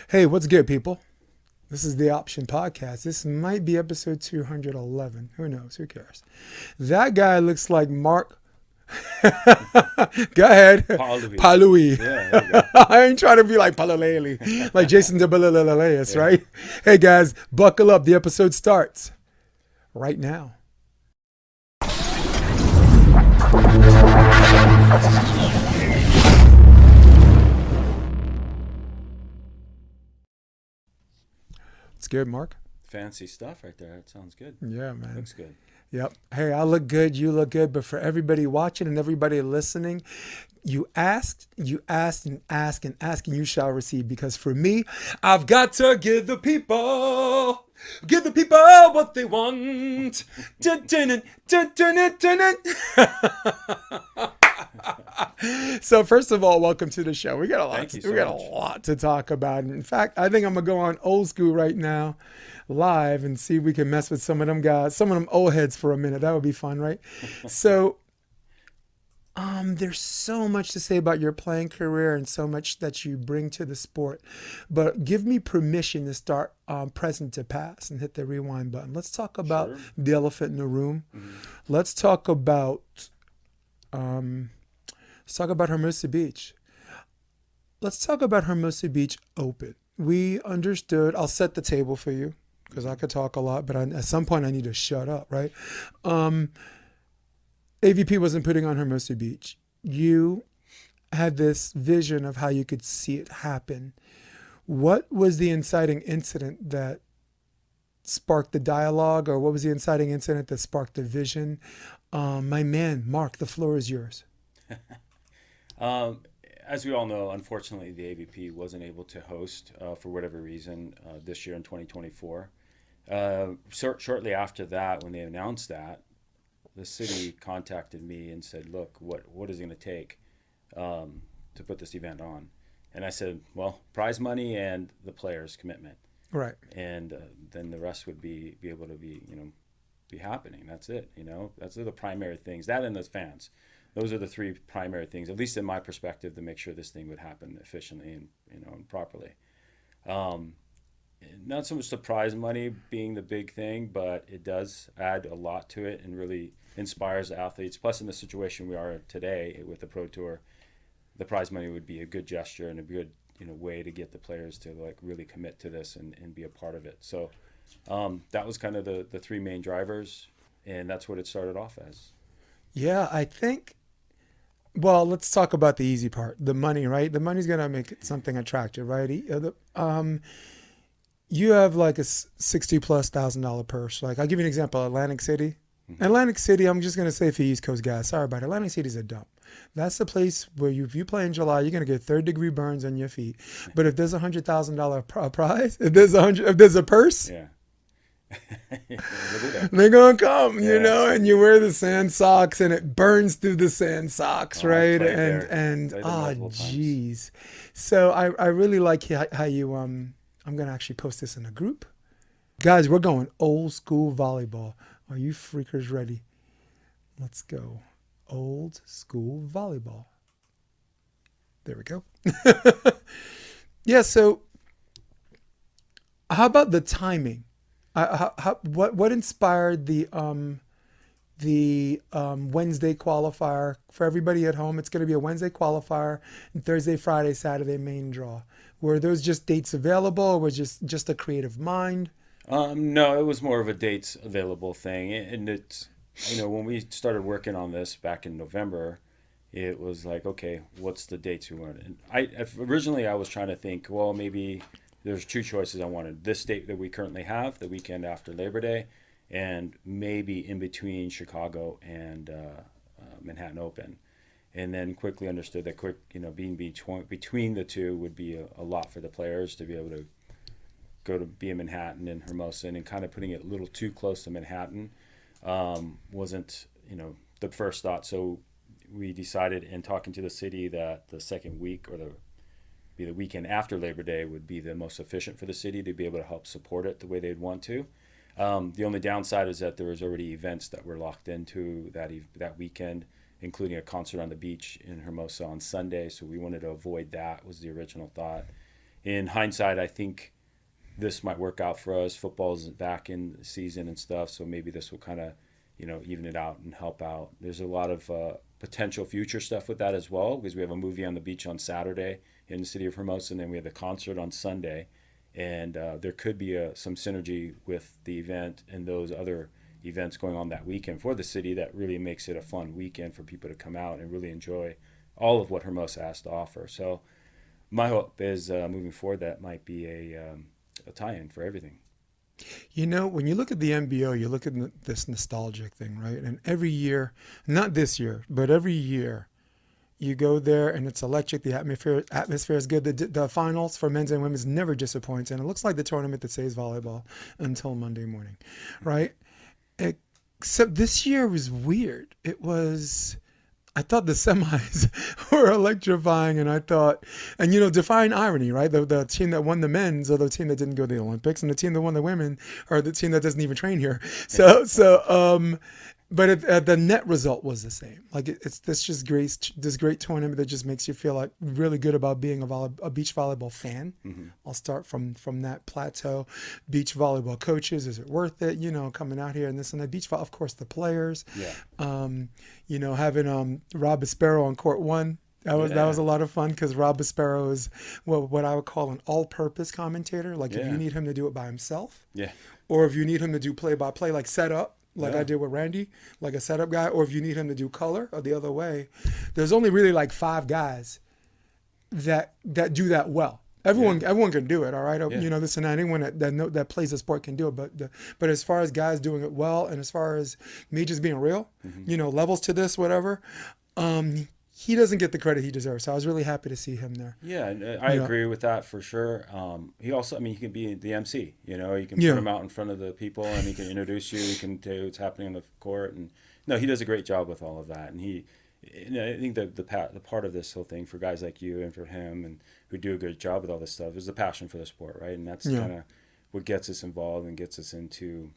Hey, what's good, people? This is the Option Podcast. This might be episode 211. Who knows? Who cares? That guy looks like Mark. Go ahead. Paaluhi. Paaluhi. Yeah, there you go. I ain't trying to be like Palalele, like Jason Debalalalayas, Yeah. right? Hey, guys, buckle up. The episode starts right now. It's good, Mark. Fancy stuff right there. It sounds good. Yeah, man. Looks good. Yep. Hey, I look good, you look good, but for everybody watching and everybody listening, you asked, and ask, and you shall receive. Because for me, I've got to give the people what they want. Dun, dun, dun, dun, dun, dun, dun. So first of all, welcome to the show. We got a lot. Thank you so We got much. a lot to talk about. In fact, I think I'm gonna go on old school right now, live, and see if we can mess with some of them guys, some of them old heads for a minute. That would be fun, right? So, there's so much to say about your playing career and so much that you bring to the sport. But give me permission to start present to past and hit the rewind button. Let's talk about Sure. the elephant in the room. Mhm. Let's talk about Hermosa Beach. Let's talk about Hermosa Beach Open. We understood. I'll set the table for you because I could talk a lot, but at some point I need to shut up, right? AVP wasn't putting on Hermosa Beach. You had this vision of how you could see it happen. What was the inciting incident that sparked the dialogue, or what was the inciting incident that sparked the vision? My man, Mark, the floor is yours. As we all know, unfortunately, the AVP wasn't able to host for whatever reason this year in 2024. Shortly after that, when they announced that, the city contacted me and said, "Look, what is it going to take to put this event on?" And I said, "Well, prize money and the players' commitment, Right. and then the rest would be able to be happening. That's it. That's the primary things. That and the fans." Those are the three primary things, at least in my perspective, to make sure this thing would happen efficiently and properly. Not so much the prize money being the big thing, but it does add a lot to it and really inspires the athletes. Plus, in the situation we are today with the Pro Tour, the prize money would be a good gesture and a good way to get the players to really commit to this and be a part of it. So that was kind of the three main drivers, and that's what it started off as. Yeah, I think. Well, let's talk about the easy part, the money, right? The money's gonna make it something attractive, right? You have like a $60,000+ purse. Like, I'll give you an example. Atlantic City. Mm-hmm. Atlantic City, I'm just gonna say for East Coast guys, sorry about it. Atlantic City's a dump. That's the place where if you play in July, you're gonna get third-degree burns on your feet. But if there's $100,000 prize, if there's a purse, Yeah. We'll be there. they're gonna come, Yeah. and you wear the sand socks, and it burns through the sand socks, Oh, I've right? played And there. and Played there multiple times. geez, so I really like how you I'm gonna actually post this in a group, guys. We're going old school volleyball. Are you freakers ready? Let's go, old school volleyball. There we go. Yeah. So how about the timing? What inspired the Wednesday qualifier for everybody at home? It's going to be a Wednesday qualifier and Thursday, Friday, Saturday main draw. Were those just dates available, or was just a creative mind? No, it was more of a dates available thing, and it's when we started working on this back in November, it was like, okay, what's the dates we wanted? And originally I was trying to think, well, maybe there's two choices I wanted: this date that we currently have, the weekend after Labor Day, and maybe in between Chicago and Manhattan Open. And then quickly understood that being between the two would be a lot for the players to be able to go to be in Manhattan and Hermosa, and kind of putting it a little too close to Manhattan wasn't the first thought. So we decided in talking to the city that the second week or the weekend after Labor Day would be the most efficient for the city to be able to help support it the way they'd want to. The only downside is that there was already events that were locked into that weekend, including a concert on the beach in Hermosa on Sunday. So we wanted to avoid that, was the original thought. in hindsight, I think this might work out for us. Football's back in the season and stuff, so maybe this will kind of, even it out and help out. There's a lot of potential future stuff with that as well, because we have a movie on the beach on Saturday in the city of Hermosa, and then we have a concert on Sunday, and there could be some synergy with the event and those other events going on that weekend for the city that really makes it a fun weekend for people to come out and really enjoy all of what Hermosa has to offer. So my hope is moving forward that might be a tie-in for everything. When you look at the NBO, you look at this nostalgic thing, right? And every year, not this year, but every year, you go there and it's electric. The atmosphere is good. The finals for men's and women's never disappoints. And it looks like the tournament that saves volleyball until Monday morning, right? Except this year was weird. I thought the semis were electrifying, and defying irony, right? The team that won the men's are the team that didn't go to the Olympics, and the team that won the women are the team that doesn't even train here. But the net result was the same. Like it's this great tournament that just makes you feel like really good about being a beach volleyball fan. Mm-hmm. I'll start from that plateau. Beach volleyball coaches, is it worth it? Coming out here and this and that. Beach volleyball, of course, the players. Yeah. Having Rob Aspero on court one. That was a lot of fun, because Rob Aspero is what I would call an all-purpose commentator. Like if you need him to do it by himself, or if you need him to do play-by-play, like setup. I did with Randy, like a setup guy, or if you need him to do color, or the other way. There's only really like 5 guys that do that well. Everyone can do it, all right? Yeah. This and that. Anyone that plays the sport can do it. But as far as guys doing it well, and as far as me just being real, levels to this, whatever, he doesn't get the credit he deserves. So I was really happy to see him there. Yeah, and I agree with that for sure. He also, he can be the MC. You can put him out in front of the people, and he can introduce you. He can tell you what's happening on the court, and he does a great job with all of that. And I think the part of this whole thing for guys like you and for him, and who do a good job with all this stuff, is the passion for the sport, right? And that's kind of what gets us involved and gets us into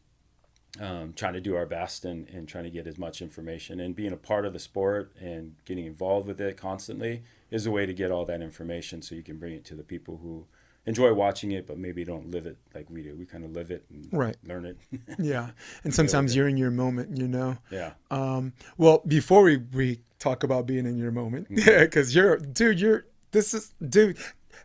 trying to do our best and trying to get as much information, and being a part of the sport and getting involved with it constantly is a way to get all that information, so you can bring it to the people who enjoy watching it but maybe don't live it like we do. We kind of live it and learn it. Yeah. And sometimes you're in your moment, Yeah. Well, before we talk about being in your moment, because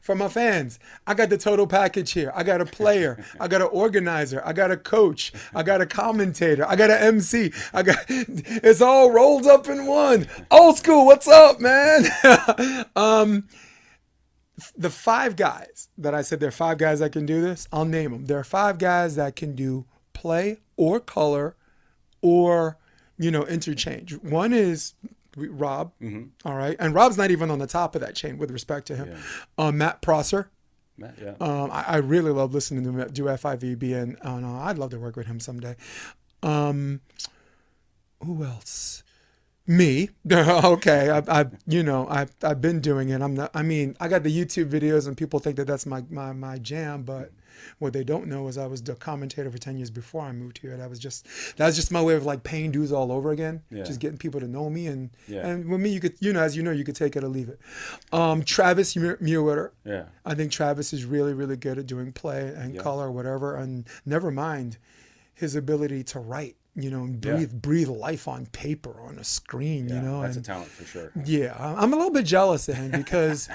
for my fans, I got the total package here. I got a player, I got an organizer, I got a coach, I got a commentator, I got an MC. It's all rolled up in one. Old school, what's up, man? The 5 guys that I said, there are 5 guys that can do this, I'll name them. There are 5 guys that can do play or color or, interchange. One is Rob, all right, and Rob's not even on the top of that chain with respect to him. Matt Prosser. I really love listening to him do FIVB, and I'd love to work with him someday. Who else? Me. Okay, I've been doing it. I got the YouTube videos, and people think that that's my jam, but what they don't know is I was the commentator for 10 years before I moved here. That was just my way of like paying dues all over again, just getting people to know me, and with me, you could, as you could take it or leave it. Travis Mueller. Yeah. I think Travis is really, really good at doing play and color or whatever, and never mind his ability to write. Breathe life on paper, on a screen, That's a talent for sure. Yeah. I'm a little bit jealous of him because,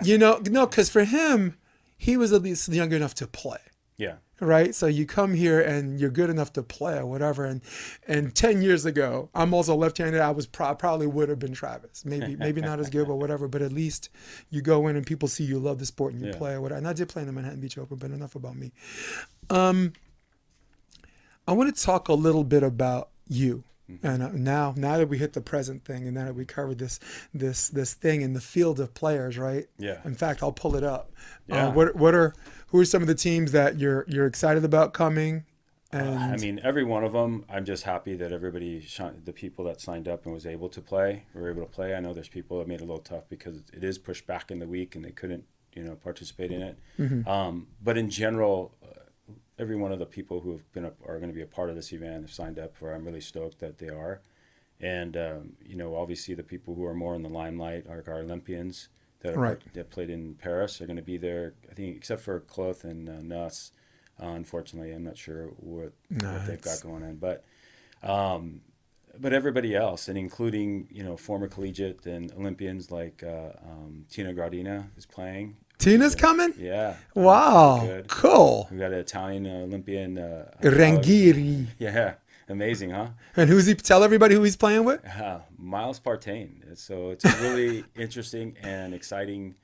because for him, he was at least young enough to play. Yeah. Right? So you come here and you're good enough to play or whatever. And 10 years ago, I'm also left-handed. I was probably would have been Travis. Maybe not as good, but whatever. But at least you go in and people see you love the sport and you play or whatever. And I did play in the Manhattan Beach Open, but enough about me. I want to talk a little bit about you. And now that we hit the present thing, and now that we covered this thing in the field of players, right? Yeah. In fact, I'll pull it up. Yeah. Who are some of the teams that you're excited about coming? And every one of them. I'm just happy that the people that signed up and were able to play. I know there's people that made it a little tough because it is pushed back in the week and they couldn't, participate in it. Mm-hmm. But in general, every one of the people who are going to be a part of this event have signed up for. I'm really stoked that they are, and obviously the people who are more in the limelight are our Olympians. that played in Paris are going to be there. I think except for Cloth and Nuss. Unfortunately, I'm not sure what they've got going on, but everybody else, and including former collegiate and Olympians like Tina Gradina is playing. Tina's coming? Yeah. Wow. Cool. We got an Italian Olympian. Ranghiri. Yeah. Amazing, huh? And tell everybody who he's playing with? Miles Partain. So it's a really interesting and exciting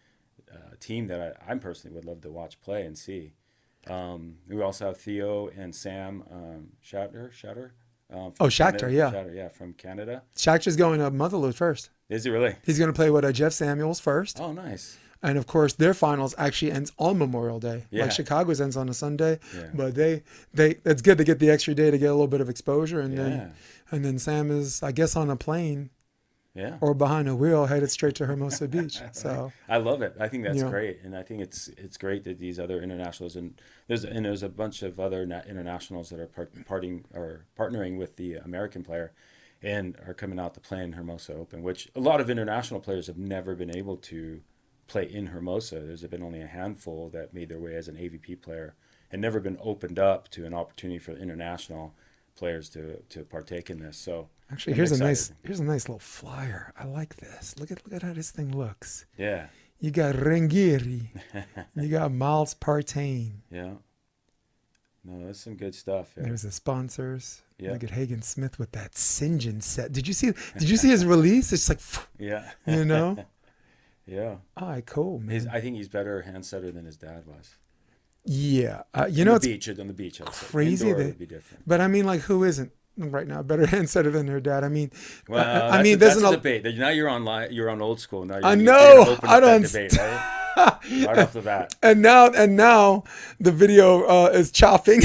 team that I personally would love to watch play and see. We also have Theo and Sam Shatter. Shachter, yeah. Shatter, yeah, from Canada. Shachter's going to Motherloo first. Is he really? He's going to play with Jeff Samuels first. Oh, nice. And of course, their finals actually ends on Memorial Day. Yeah. Like Chicago's ends on a Sunday. Yeah. But it's good to get the extra day to get a little bit of exposure. And then Sam is, I guess, on a plane. Yeah. Or behind a wheel headed straight to Hermosa Beach. So I love it. I think that's great, and I think it's great that these other internationals and there's a bunch of other internationals that are partnering with the American player, and are coming out to play in Hermosa Open, which a lot of international players have never been able to play in Hermosa. There's been only a handful that made their way as an AVP player and never been opened up to an opportunity for international players to partake in this. So actually, here's a nice little flyer. I like this. Look at how this thing looks. Yeah. You got Ranghiri. You got Miles Partain. Yeah. No, that's some good stuff. Yeah. There's the sponsors. Yeah. Look at Hagen Smith with that St. John set. Did you see his release? It's like, yeah. Yeah. All right, cool, man. I think he's better hand setter than his dad was. Yeah. On the beach, crazy. Indoor would be different. But I mean, like, who isn't right now better hand setter than her dad? I mean, there's a debate. Now you're on old school. Now I know. I don't debate, right? Right off the bat. And now the video is chopping.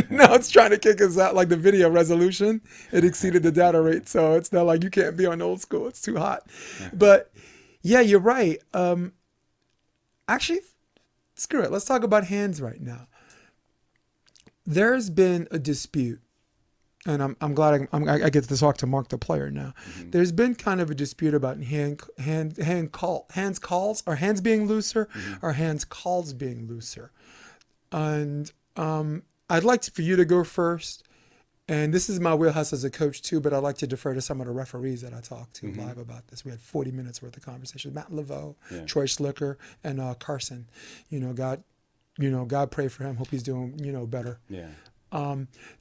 Now it's trying to kick us out. Like the video resolution, it exceeded the data rate, so it's not like you can't be on old school. It's too hot. But yeah, you're right. Actually, screw it. Let's talk about hands right now. There's been a dispute, and I'm glad I get to talk to Mark, the player, now. Mm-hmm. There's been kind of a dispute about hands calls, or hands being looser, or hands calls being looser. And I'd like for you to go first. And this is my wheelhouse as a coach too, but I like to defer to some of the referees that I talked to live about this. We had 40 minutes worth of conversation. Matt Laveau, Troy Schlicker, and Carson. God pray for him. Hope he's doing, better. Yeah.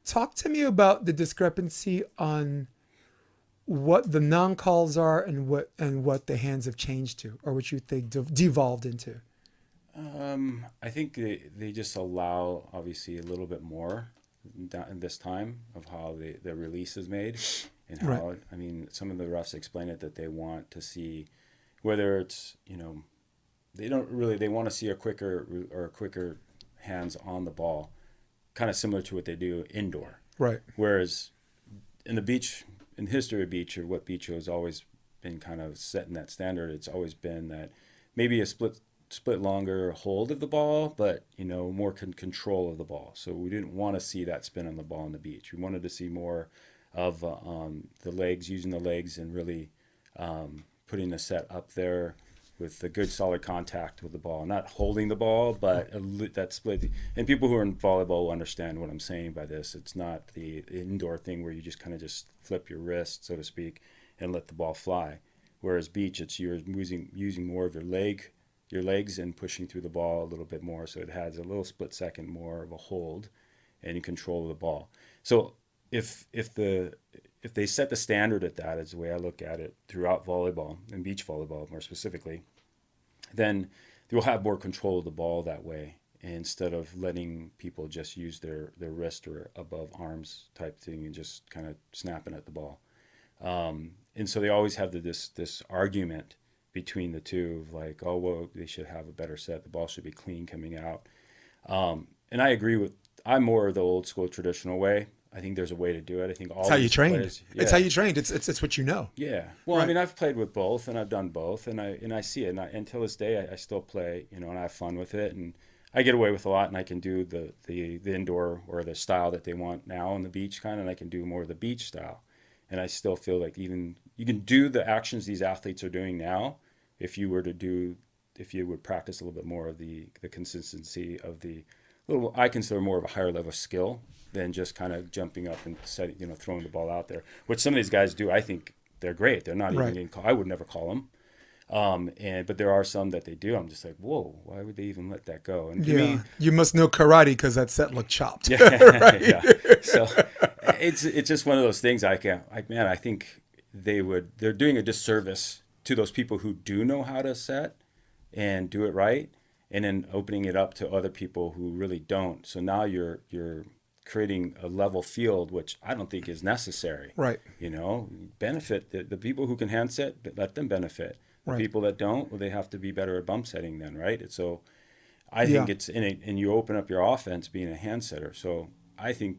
Talk to me about the discrepancy on what the non-calls are and what the hands have changed to, or what you think devolved into. I think they just allow obviously a little bit more this time of how the release is made, and how I mean, some of the refs explain it that they want to see whether it's they want to see a quicker hands on the ball, kind of similar to what they do indoor. Right. Whereas in history of beach, or what beach has always been kind of setting that standard, it's always been that maybe a split longer hold of the ball, but more control of the ball. So we didn't want to see that spin on the ball on the beach. We wanted to see more of the legs, using the legs, and really putting the set up there with the good solid contact with the ball, not holding the ball, but that split. And people who are in volleyball will understand what I'm saying by this. It's not the indoor thing where you just kind of just flip your wrist, so to speak, and let the ball fly. Whereas beach, it's you're using more of your legs and pushing through the ball a little bit more, so it has a little split second more of a hold and in control of the ball. So if they set the standard at that, is the way I look at it, throughout volleyball and beach volleyball more specifically, then they'll have more control of the ball that way, instead of letting people just use their wrist or above arms type thing and just kind of snapping at the ball. And so they always have this argument between the two of like, oh, well, they should have a better set. The ball should be clean coming out. And I agree I'm more of the old school traditional way. I think there's a way to do it. I think all. It's how you trained. It's how you trained. It's what you know. Yeah. Well, right. I mean, I've played with both, and I've done both, and I see it. And until this day, I still play, and I have fun with it, and I get away with a lot, and I can do the indoor or the style that they want now on the beach kind of, and I can do more of the beach style. And I still feel like even you can do the actions these athletes are doing now if you would practice a little bit more of the consistency of I consider more of a higher level skill than just kind of jumping up and throwing the ball out there, which some of these guys do. I think they're great. They're not even getting called. I would never call them. But there are some that they do. I'm just like, whoa, why would they even let that go? And to me, you must know karate because that set looked chopped. Yeah, right? Yeah. So it's just one of those things. I think they're doing a disservice to those people who do know how to set and do it right, and then opening it up to other people who really don't. So now you're creating a level field, which I don't think is necessary. Right. Benefit the people who can hand set, let them benefit. The people that don't, well, they have to be better at bump setting then, right? And so I think it's and you open up your offense being a hand setter. So I think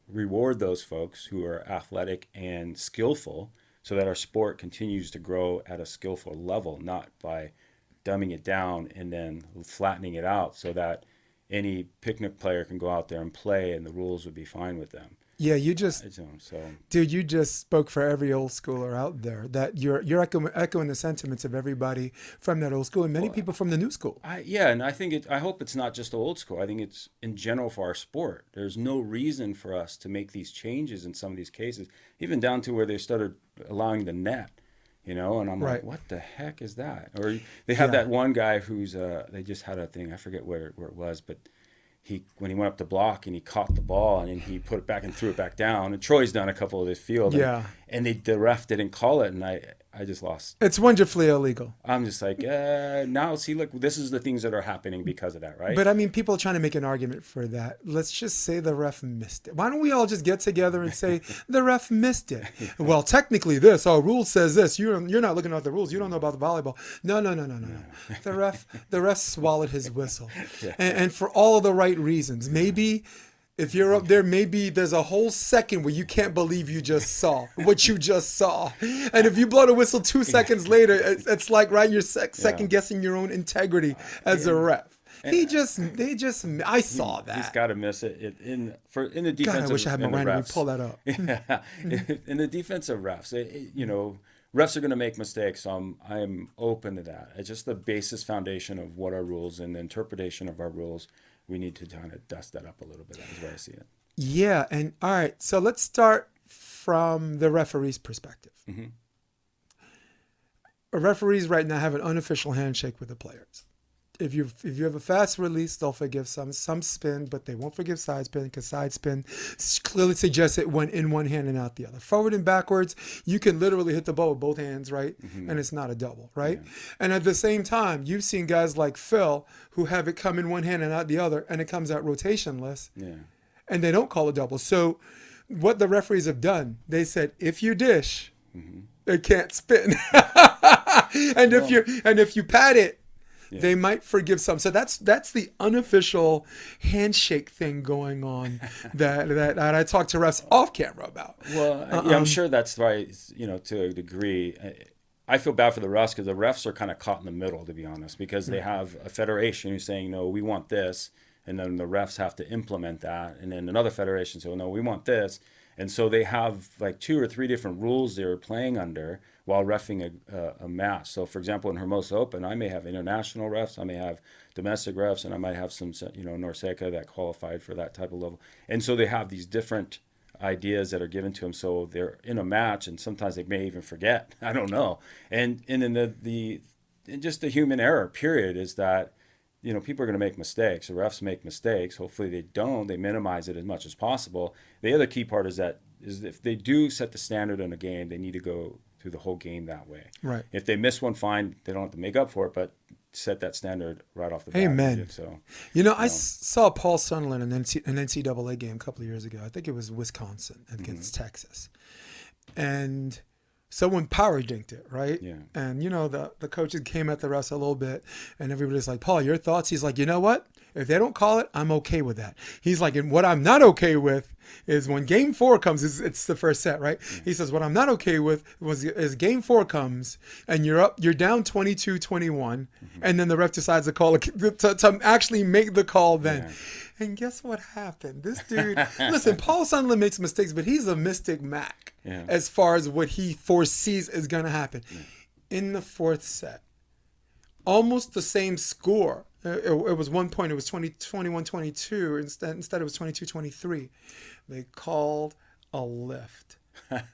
reward those folks who are athletic and skillful so that our sport continues to grow at a skillful level, not by dumbing it down and then flattening it out so that any picnic player can go out there and play and the rules would be fine with them. Yeah, you just spoke for every old schooler out there that you're echoing the sentiments of everybody from that old school and many people from the new school. And I hope it's not just the old school. I think it's in general for our sport. There's no reason for us to make these changes in some of these cases, even down to where they started allowing the net, and I'm like, what the heck is that? Or they have that one guy who's they just had a thing, I forget where it was, but when he went up to block and he caught the ball and then he put it back and threw it back down. And Troy's done a couple of this field. And the ref didn't call it, and I just lost. It's wonderfully illegal. I'm just like, now see, look, this is the things that are happening because of that, right? But I mean, people are trying to make an argument for that. Let's just say the ref missed it. Why don't we all just get together and say the ref missed it? Well, technically, our rule says this. You're not looking at the rules. You don't know about the volleyball. No. The ref swallowed his whistle, and for all of the right reasons. Maybe. If you're up there, maybe there's a whole second where you can't believe you just saw what you just saw. And if you blow the whistle 2 seconds later, it's like, right, you're second guessing your own integrity as a ref. I saw that. He's got to miss it in the defensive. God, I wish I had my randomly pull that up. In the defensive refs, refs are going to make mistakes. So I'm open to that. It's just the basis foundation of what our rules and the interpretation of our rules. We need to kind of dust that up a little bit. That's where I see it. Yeah. And all right. So let's start from the referee's perspective. Mm-hmm. Referees right now have an unofficial handshake with the players. If you have a fast release, they'll forgive some spin, but they won't forgive side spin because side spin clearly suggests it went in one hand and out the other. Forward and backwards, you can literally hit the ball with both hands, right? Mm-hmm. And it's not a double, right? Yeah. And at the same time, you've seen guys like Phil who have it come in one hand and out the other, and it comes out rotationless. Yeah. And they don't call a double. So what the referees have done, they said, if you dish, it can't spin. If you pat it, they might forgive some. So that's the unofficial handshake thing going on that I talked to refs off camera about. Well, I'm sure that's right, to a degree. I feel bad for the refs because the refs are kind of caught in the middle, to be honest, because they have a federation who's saying, no, we want this. And then the refs have to implement that. And then another federation says, no, we want this. And so they have like 2 or 3 different rules they're playing under while reffing a match. So, for example, in Hermosa Open, I may have international refs, I may have domestic refs, and I might have some, Norseca that qualified for that type of level. And so they have these different ideas that are given to them. So they're in a match, and sometimes they may even forget. I don't know. And then just the human error, period, is that people are going to make mistakes. The refs make mistakes. Hopefully they don't. They minimize it as much as possible. The other key part is if they do set the standard in a game, they need to go through the whole game that way. Right. If they miss one, fine. They don't have to make up for it, but set that standard right off the bat. Amen. So, I saw Paul Sunderland in an NCAA game a couple of years ago. I think it was Wisconsin against Texas. And someone power dinked it, right? Yeah. And, the coaches came at the refs a little bit, and everybody's like, Paul, your thoughts? He's like, you know what? If they don't call it, I'm okay with that. He's like, and what I'm not okay with is when game 4 comes, it's the first set, right? Yeah. He says, what I'm not okay with is game 4 comes, and you're down 22-21, and then the ref decides to call to actually make the call then. Yeah. And guess what happened? This dude, listen, Paul Sunderland makes mistakes, but he's a Mystic Mac as far as what he foresees is going to happen. Yeah. in the fourth set. Almost the same score. It was 1 point. It was 21-22. Instead, it was 22-23. They called a lift.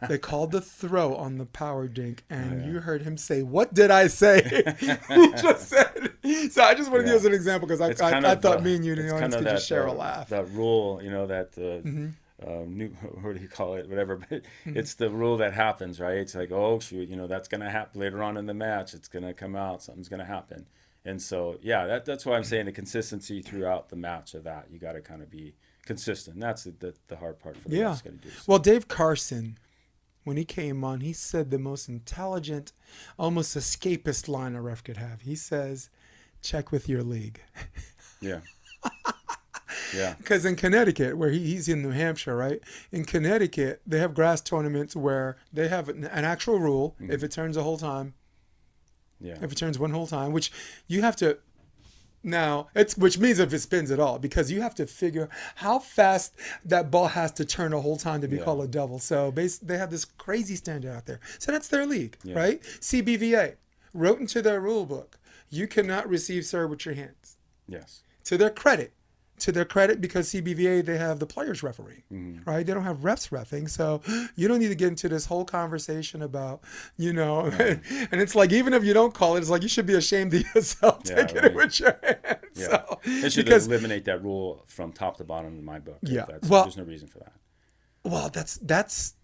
They called the throw on the power dink, and you heard him say, "What did I say?" He just said. So I just wanted to use an example because I thought me and you, the audience, could just share a laugh. That rule, that new, what do you call it? Whatever. But it's the rule that happens, right? It's like, oh shoot, that's going to happen later on in the match. It's going to come out. Something's going to happen. And so, that's why I'm saying the consistency throughout the match of that. You got to kind of be consistent. That's the hard part for the refs got to do. So. Well, Dave Carson, when he came on, he said the most intelligent, almost escapist line a ref could have. He says, check with your league. Yeah. Yeah. Because in Connecticut, where he's in New Hampshire, right? In Connecticut, they have grass tournaments where they have an actual rule. If it turns a whole time, if it turns one whole time, which you have to... Now, which means if it spins at all, because you have to figure how fast that ball has to turn a whole time to be called a double. So they have this crazy standard out there. So that's their league, right? CBVA wrote into their rule book, you cannot receive serve with your hands. Yes. To their credit, because CBVA, they have the players refereeing, right? They don't have refs reffing. So you don't need to get into this whole conversation about, and it's like, even if you don't call it, it's like you should be ashamed of yourself taking it with your hands. Yeah. So, they should eliminate that rule from top to bottom in my book. Yeah. There's no reason for that. Well, that's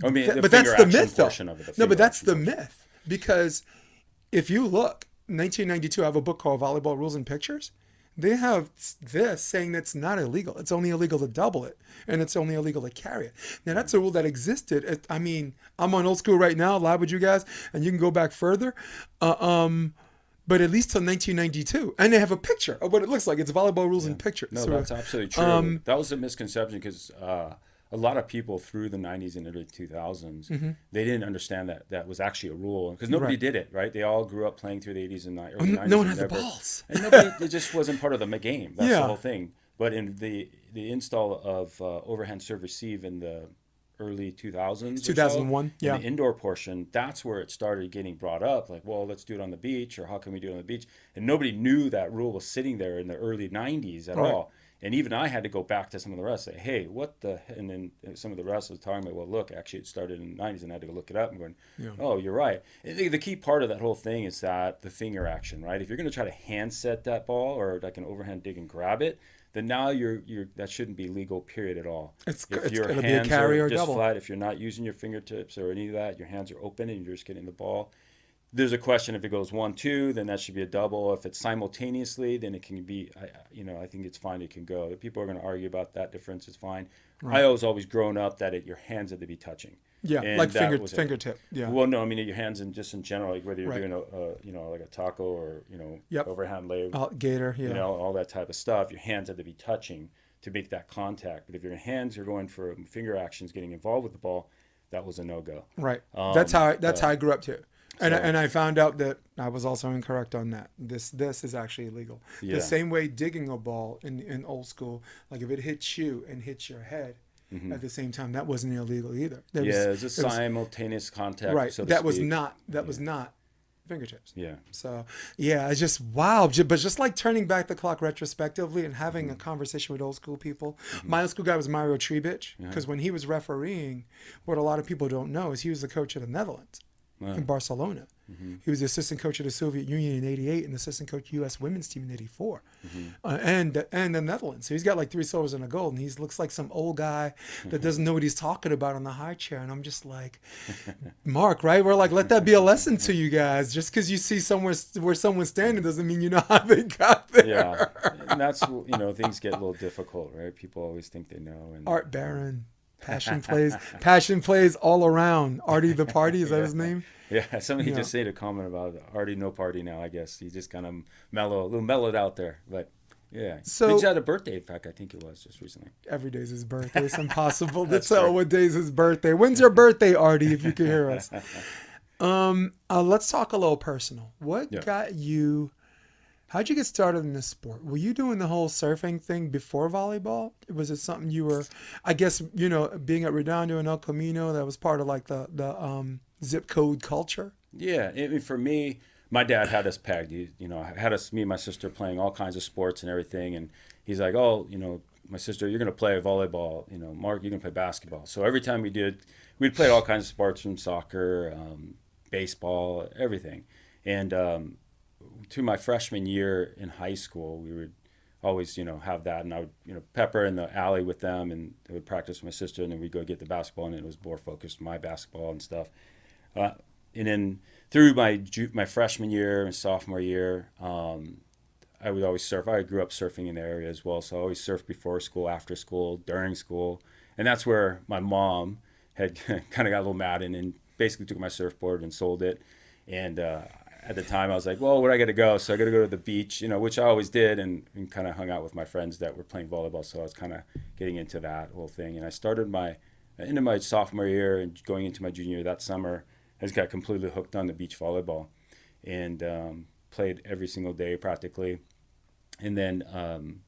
I mean, but that's the myth, though. No, but that's the myth, because if you look, 1992, I have a book called Volleyball Rules and Pictures. They have this saying that's not illegal. It's only illegal to double it, and it's only illegal to carry it. Now, that's a rule that existed. I mean, I'm on old school right now, live with you guys, and you can go back further. But at least till 1992. And they have a picture of what it looks like. It's volleyball rules and pictures. No, that's absolutely true. That was a misconception because a lot of people through the 90s and early 2000s, they didn't understand that was actually a rule because nobody did it, right? They all grew up playing through the 80s and early 90s. No one had the balls. And it just wasn't part of the game. That's the whole thing. But in the install of overhand serve receive in the early 2000s, 2001, in the indoor portion, that's where it started getting brought up. Like, well, let's do it on the beach, or how can we do it on the beach? And nobody knew that rule was sitting there in the early 90s at all. And even I had to go back to some of the refs and say, hey, what the... And then some of the refs was talking about, well, look, actually it started in the 90s, and I had to go look it up and going, oh, you're right. And the key part of that whole thing is that the finger action, right? If you're going to try to hand set that ball or like an overhand dig and grab it, then now you're that shouldn't be legal, period, at all. It's your going to hands be a carry are or just double. flat, if you're not using your fingertips or any of that, your hands are open and you're just getting the ball. There's a question if it goes 1-2, then that should be a double. If it's simultaneously, then it can be. I think it's fine. It can go. If people are going to argue about that difference, it's fine. Right. I was always grown up that your hands had to be touching. Yeah, and like fingertip. Yeah. Well, no, I mean your hands and just in general, like whether you're doing like a taco or overhand layup, gator, all that type of stuff. Your hands had to be touching to make that contact. But if your hands are going for finger actions, getting involved with the ball, that was a no-go. Right. That's how I grew up too. And I found out that I was also incorrect on that. This is actually illegal. The same way digging a ball in old school, like if it hits you and hits your head at the same time, that wasn't illegal either. It's a simultaneous contact. Right. So to that speak. was not fingertips. Yeah. So it's just wow. But just like turning back the clock retrospectively and having a conversation with old school people. My old school guy was Mario Trebich, because when he was refereeing, what a lot of people don't know is he was the coach of the Netherlands. In Barcelona. He was the assistant coach of the Soviet Union in '88 and assistant coach U.S. women's team in '84, and the Netherlands. So he's got like 3 silvers and a gold, and he looks like some old guy that doesn't know what he's talking about on the high chair. And I'm just like, Mark, right? We're like, let that be a lesson to you guys. Just because you see somewhere where someone's standing doesn't mean you know how they got there. Yeah, and that's things get a little difficult, right? People always think they know. And Art Barron. Passion plays all around. Artie the Party, is that his name? Yeah, somebody just made a comment about Artie no party now, I guess. He just kind of a little mellowed out there. But yeah. So he just had a birthday, in fact, I think it was just recently. Every day's his birthday. It's impossible to tell what day's his birthday. When's your birthday, Artie, if you can hear us? Let's talk a little personal. What got you... How'd you get started in this sport? Were you doing the whole surfing thing before volleyball? Was it something you were, I guess, being at Redondo and El Camino, that was part of like the zip code culture? Yeah, I mean, for me, my dad had us pegged. Had us, me and my sister, playing all kinds of sports and everything. And he's like, oh, my sister, you're going to play volleyball. Mark, you're going to play basketball. So every time we'd played all kinds of sports, from soccer, baseball, everything. And to my freshman year in high school, we would always, have that. And I would, pepper in the alley with them, and I would practice with my sister, and then we'd go get the basketball, and it was more focused on my basketball and stuff. Uh, and then through my freshman year and sophomore year, I would always surf. I grew up surfing in the area as well, so I always surfed before school, after school, during school, and that's where my mom had kind of got a little mad and basically took my surfboard and sold it. And at the time, I was like, well, where do I got to go? So I got to go to the beach, which I always did, and kind of hung out with my friends that were playing volleyball. So I was kind of getting into that whole thing, and I started into my sophomore year and going into my junior year that summer. I just got completely hooked on the beach volleyball, and played every single day practically, and then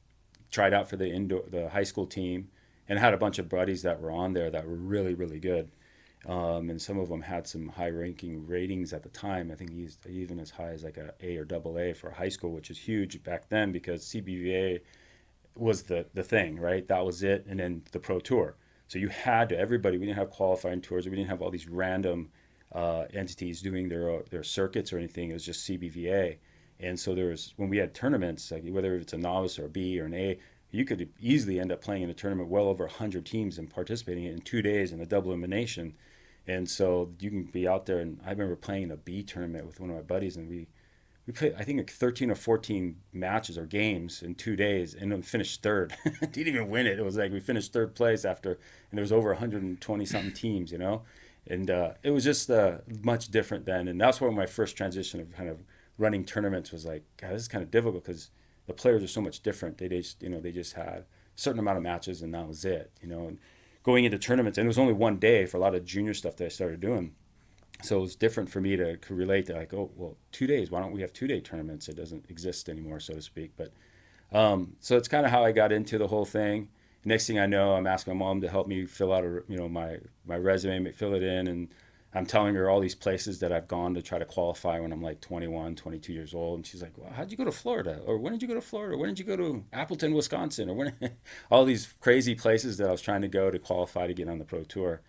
tried out for the high school team, and had a bunch of buddies that were on there that were really, really good, and some of them had some high-ranking ratings at the time. I think he's even as high as like A or double A for high school, which is huge back then because CBVA was the thing, right? That was it, and then the Pro Tour. So you had to, everybody. We didn't have qualifying tours. We didn't have all these random entities doing their circuits or anything. It was just CBVA. And so when we had tournaments, like whether it's a novice or a B or an A, you could easily end up playing in a tournament well over 100 teams and participating in 2 days in a double elimination. And so you can be out there. And I remember playing in a B tournament with one of my buddies, and we played, I think, like 13 or 14 matches or games in 2 days, and then finished third. Didn't even win it. It was like we finished third place after, and there was over 120 something teams, and it was just much different then. And that's where my first transition of kind of running tournaments was like, God, this is kind of difficult because the players are so much different. They just had a certain amount of matches, and that was it, and going into tournaments. And it was only one day for a lot of junior stuff that I started doing. So it was different for me to relate to, like, oh, well, 2 days. Why don't we have 2 day tournaments? It doesn't exist anymore, so to speak. But so it's kind of how I got into the whole thing. Next thing I know, I'm asking my mom to help me fill out my resume, fill it in, and I'm telling her all these places that I've gone to try to qualify when I'm like 21, 22 years old. And she's like, well, how'd you go to Florida? Or when did you go to Florida? When did you go to Appleton, Wisconsin? Or when all these crazy places that I was trying to go to qualify to get on the Pro Tour.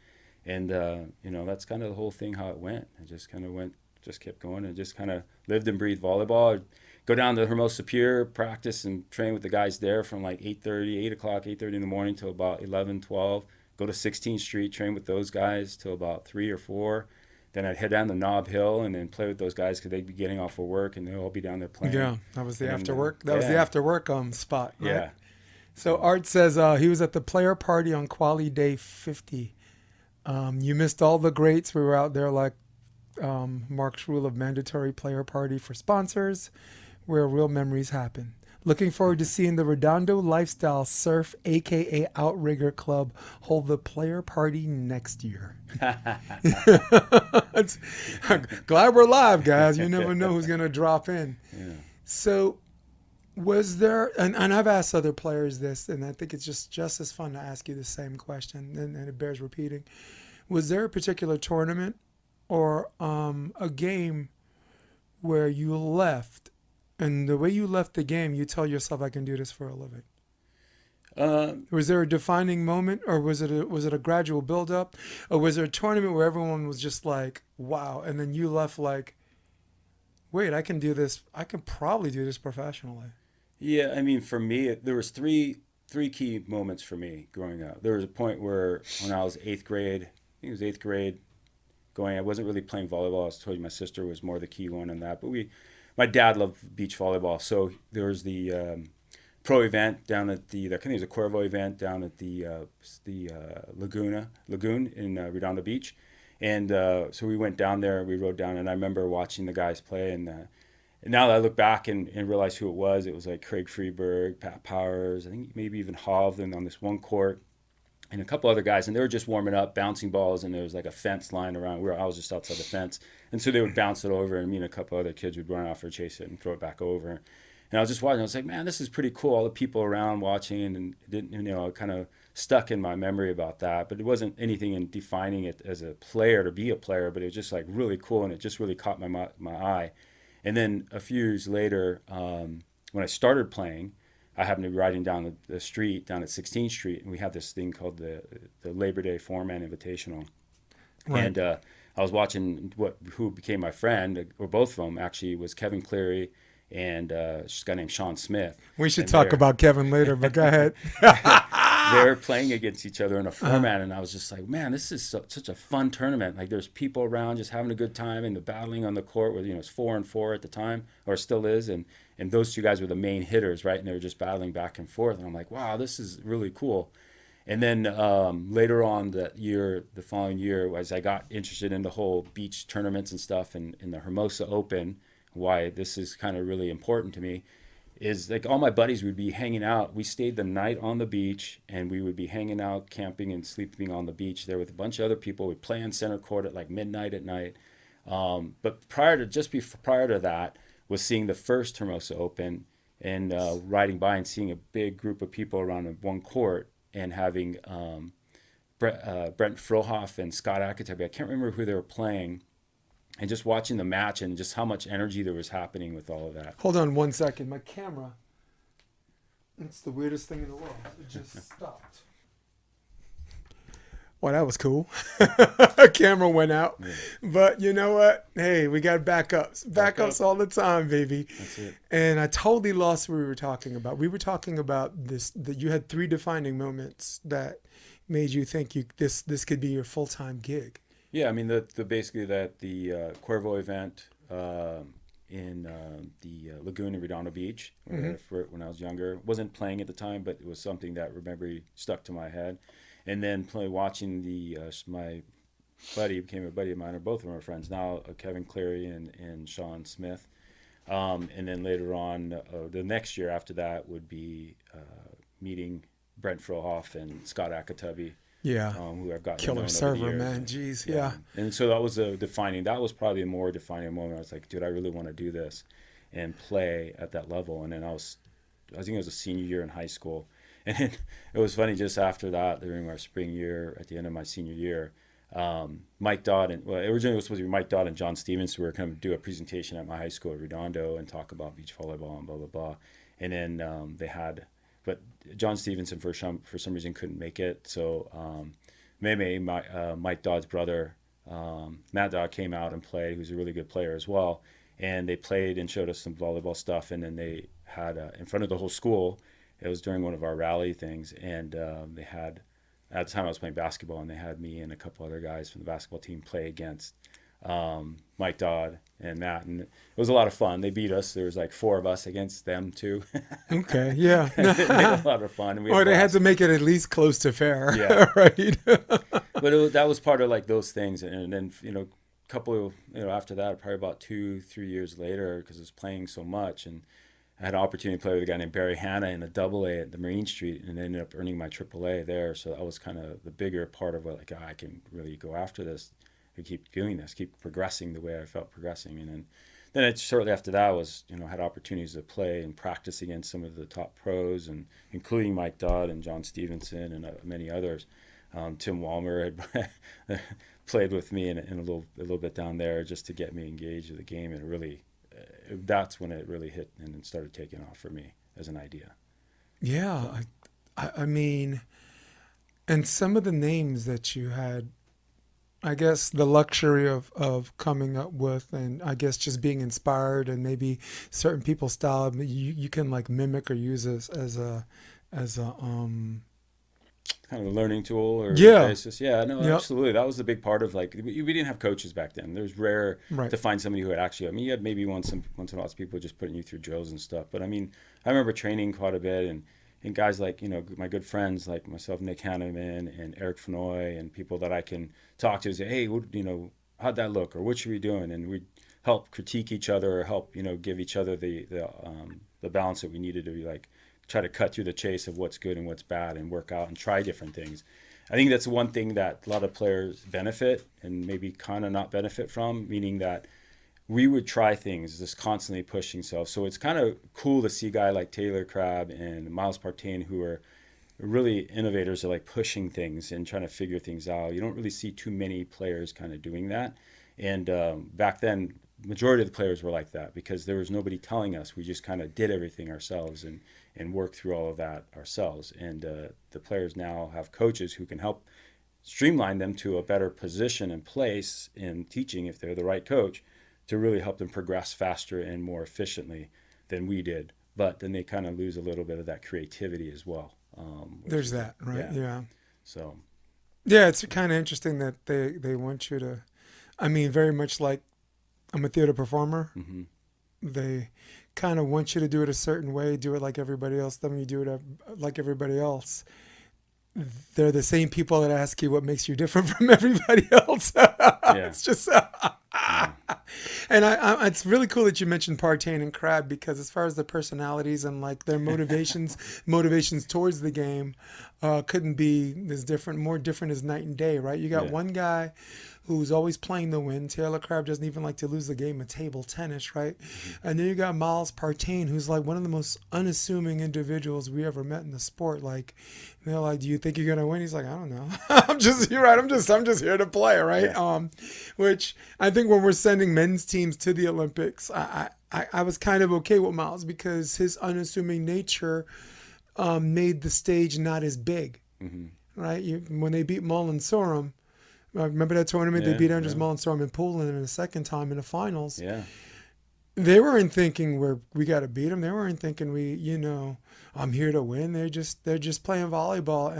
And, that's kind of the whole thing, how it went. It just kind of just kept going, and just kind of lived and breathed volleyball. I'd go down to Hermosa Pier, practice and train with the guys there from like 8:30 in the morning till about 11, 12. Go to 16th Street, train with those guys till about 3 or 4. Then I'd head down to Nob Hill and then play with those guys because they'd be getting off of work and they'll all be down there playing. Yeah, that was the after work. That was the after work spot, right? Yeah. So Art says he was at the player party on Quali Day 50. You missed all the greats. We were out there like Mark's rule of mandatory player party for sponsors, where real memories happen. Looking forward to seeing the Redondo Lifestyle Surf, aka Outrigger Club, hold the player party next year. Glad we're live, guys. You never know who's going to drop in. Yeah. So was there, and I've asked other players this, and I think it's just as fun to ask you the same question, and it bears repeating. Was there a particular tournament or a game where you left, and the way you left the game, you tell yourself, I can do this for a living? Was there a defining moment, or was it a gradual build-up? Or was there a tournament where everyone was just like, wow, and then you left like, wait, I can do this. I can probably do this professionally. Yeah, I mean, for me, there was three key moments for me growing up. There was a point where when I was 8th grade, I think it was 8th grade, I wasn't really playing volleyball. I was told you my sister was more the key one in that. But my dad loved beach volleyball. So there was the pro event down at I think it was a Cuervo event down at the Lagoon in Redondo Beach. And so we went down there, we rode down, and I remember watching the guys play. And now that I look back and realize who it was like Craig Freeberg, Pat Powers, I think maybe even Hovland on this one court, and a couple other guys. And they were just warming up, bouncing balls, and there was like a fence lying around. I was just outside the fence. And so they would bounce it over, and me and a couple other kids would run out for a chase it and throw it back over. And I was just watching. I was like, man, this is pretty cool. All the people around watching, and it didn't, kind of stuck in my memory about that. But it wasn't anything in defining it as a player to be a player, but it was just like really cool, and it just really caught my eye. And then a few years later, when I started playing, I happened to be riding down the street down at 16th Street, and we had this thing called the Labor Day Four-Man Invitational. Right. And I was watching who became my friend, or both of them actually, was Kevin Cleary and this guy named Sean Smith. We should And talk about Kevin later, but go ahead. they're playing against each other in a format, and I was just like, man, this is such a fun tournament. Like, there's people around just having a good time, and the battling on the court was, it's 4-4 at the time, or still is, and those two guys were the main hitters, right? And they were just battling back and forth, and I'm like, wow, this is really cool. And then later on the following year, as I got interested in the whole beach tournaments and stuff, and in the Hermosa Open, why this is kind of really important to me, is like all my buddies would be hanging out. We stayed the night on the beach, and we would be hanging out, camping and sleeping on the beach there with a bunch of other people. We'd play on center court at like midnight at night. But prior to that was seeing the first Hermosa Open, and riding by and seeing a big group of people around one court, and having Brent Frohoff and Scott Akatabi, I can't remember who they were playing, and just watching the match and just how much energy there was happening with all of that. Hold on 1 second. My camera, it's the weirdest thing in the world. It just stopped. Well, that was cool. A camera went out. Yeah. But you know what? Hey, we got backups. Backups all the time, baby. That's it. And I totally lost what we were talking about. We were talking about this, that you had 3 defining moments that made you think this could be your full-time gig. Yeah, I mean, the Cuervo event in the lagoon in Redondo Beach, when I was younger. Wasn't playing at the time, but it was something that stuck to my head. And then watching my buddy became a buddy of mine, or both of them are friends now, Kevin Cleary and Sean Smith. And then later on, the next year after that would be meeting Brent Frohoff and Scott Akatabi. Yeah, who I've got killer server, man. Jeez, yeah. And so that was that was probably a more defining moment. I was like, dude, I really want to do this and play at that level. And then I think it was a senior year in high school. And it was funny, just after that, during our spring year, at the end of my senior year, Mike Dodd, originally it was supposed to be Mike Dodd and John Stevens, who were going to do a presentation at my high school at Redondo and talk about beach volleyball and blah, blah, blah. And then but John Stevenson for some reason couldn't make it. So Mike Dodd's brother, Matt Dodd, came out and played, who's a really good player as well. And they played and showed us some volleyball stuff. And then they had, in front of the whole school, it was during one of our rally things, and they had, at the time I was playing basketball, and they had me and a couple other guys from the basketball team play against Mike Dodd and Matt, and it was a lot of fun. They beat us. There was like 4 of us against them too. Okay, yeah. They had a lot of fun. Or they had to make it at least close to fair. Yeah. Right. But that was part of like those things, and then after that, probably about 2-3 years later, because I was playing so much, and I had an opportunity to play with a guy named Barry Hanna in a AA at the Marine Street, and ended up earning my AAA there. So that was kind of the bigger part of what, like, I can really go after this and keep doing this, keep progressing the way I felt progressing. And then shortly after that was, had opportunities to play and practice against some of the top pros, and including Mike Dodd and John Stevenson and many others. Tim Walmer had played with me in a little bit down there just to get me engaged with the game, and really. That's when it really hit and started taking off for me as an idea. Yeah, I mean, and some of the names that you had, I guess the luxury of coming up with, and I guess just being inspired, and maybe certain people's style you can like mimic or use as a kind of a learning tool or basis. Yeah, no, yep. Absolutely. That was the big part of, like, we didn't have coaches back then. It was rare right. to find somebody who had actually, you had maybe once in a while people just putting you through drills and stuff. But I mean, I remember training quite a bit, and guys like, my good friends like myself, Nick Hanneman and Eric Fenoy, and people that I can talk to and say, hey, how'd that look? Or what should we be doing? And we'd help critique each other, or help, give each other the balance that we needed to be like, try to cut through the chase of what's good and what's bad, and work out and try different things. I think that's one thing that a lot of players benefit and maybe kind of not benefit from, meaning that we would try things, just constantly pushing self. So it's kind of cool to see a guy like Taylor Crabb and Miles Partain, who are really innovators are like pushing things and trying to figure things out. You don't really see too many players kind of doing that. And back then, majority of the players were like that because there was nobody telling us. We just kind of did everything ourselves and worked through all of that ourselves. And the players now have coaches who can help streamline them to a better position and place in teaching if they're the right coach to really help them progress faster and more efficiently than we did. But then they kind of lose a little bit of that creativity as well. There's that, right? Yeah. So. Yeah, it's kind of interesting that they want you to, I mean, very much like I'm a theater performer. Mm-hmm. They kind of want you to do it a certain way, do it like everybody else. Then you do it like everybody else. They're the same people that ask you what makes you different from everybody else. It's just, and it's really cool that you mentioned Partain and Crab because as far as the personalities and like their motivations towards the game, couldn't be as different, more different as night and day, right? You got one guy who's always playing to win. Taylor Crabb doesn't even like to lose the game of table tennis, right? Mm-hmm. And then you got Miles Partain, who's like one of the most unassuming individuals we ever met in the sport. Like, they're like, "Do you think you're gonna win?" He's like, "I don't know. You're right. I'm just here to play, right?" Yeah. Which I think when we're sending men's teams to the Olympics, I was kind of okay with Miles because his unassuming nature made the stage not as big, right? When they beat Mullen Sorum. Remember that tournament? They beat Andres Mullen Sorum in Poland in the second time in the finals. Yeah. They weren't thinking we got to beat them. They weren't thinking I'm here to win. They're just playing volleyball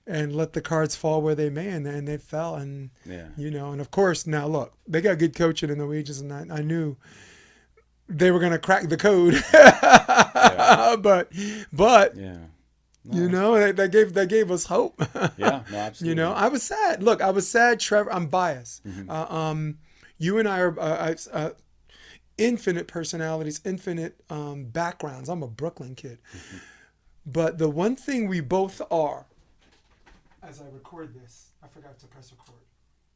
and let the cards fall where they may, and they fell. And and of course now look, they got good coaching in the Norwegians, and I knew they were going to crack the code. but. Yeah. No. That gave us hope. Yeah, no, absolutely. I was sad. Look, I was sad, Trevor. I'm biased. Mm-hmm. You and I are infinite personalities, infinite backgrounds. I'm a Brooklyn kid. Mm-hmm. But the one thing we both are, as I record this, I forgot to press record.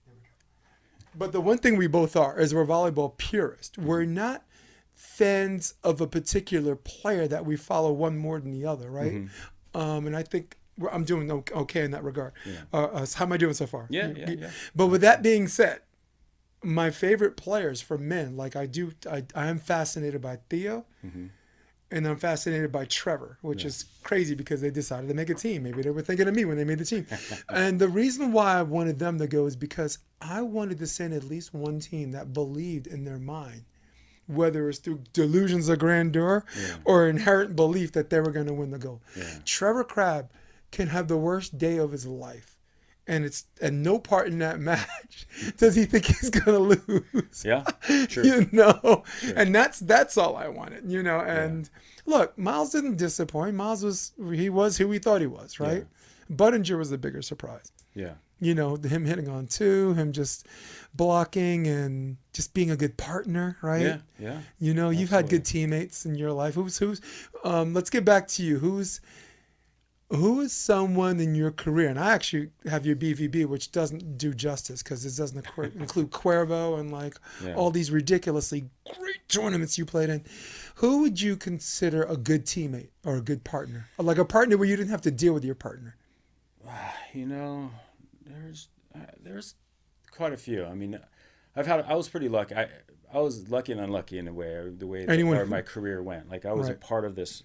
There we go. But the one thing we both are is we're volleyball purists. Mm-hmm. We're not fans of a particular player that we follow one more than the other, right? Mm-hmm. And I think I'm doing okay in that regard. Yeah. How am I doing so far? Yeah. But with that being said, my favorite players for men, like I am fascinated by Theo, and I'm fascinated by Trevor, which is crazy because they decided to make a team. Maybe they were thinking of me when they made the team. And the reason why I wanted them to go is because I wanted to send at least one team that believed in their mind, whether it's through delusions of grandeur or inherent belief that they were going to win the gold. Yeah. Trevor Crabb can have the worst day of his life, and no part in that match does he think he's going to lose. Yeah, sure. Sure. And that's all I wanted, And look, Miles didn't disappoint. Miles was who he thought he was, right? Yeah. Buttinger was the bigger surprise. Yeah. Him hitting on two, him just blocking and just being a good partner, right? Yeah. You've had good teammates in your life. Who's let's get back to you. Who is someone in your career? And I actually have your BVB, which doesn't do justice because it doesn't include Cuervo and all these ridiculously great tournaments you played in. Who would you consider a good teammate or a good partner? Or like a partner where you didn't have to deal with your partner? There's quite a few. I mean, I was pretty lucky. I was lucky and unlucky in a way, the way my career went. Like I was a part of this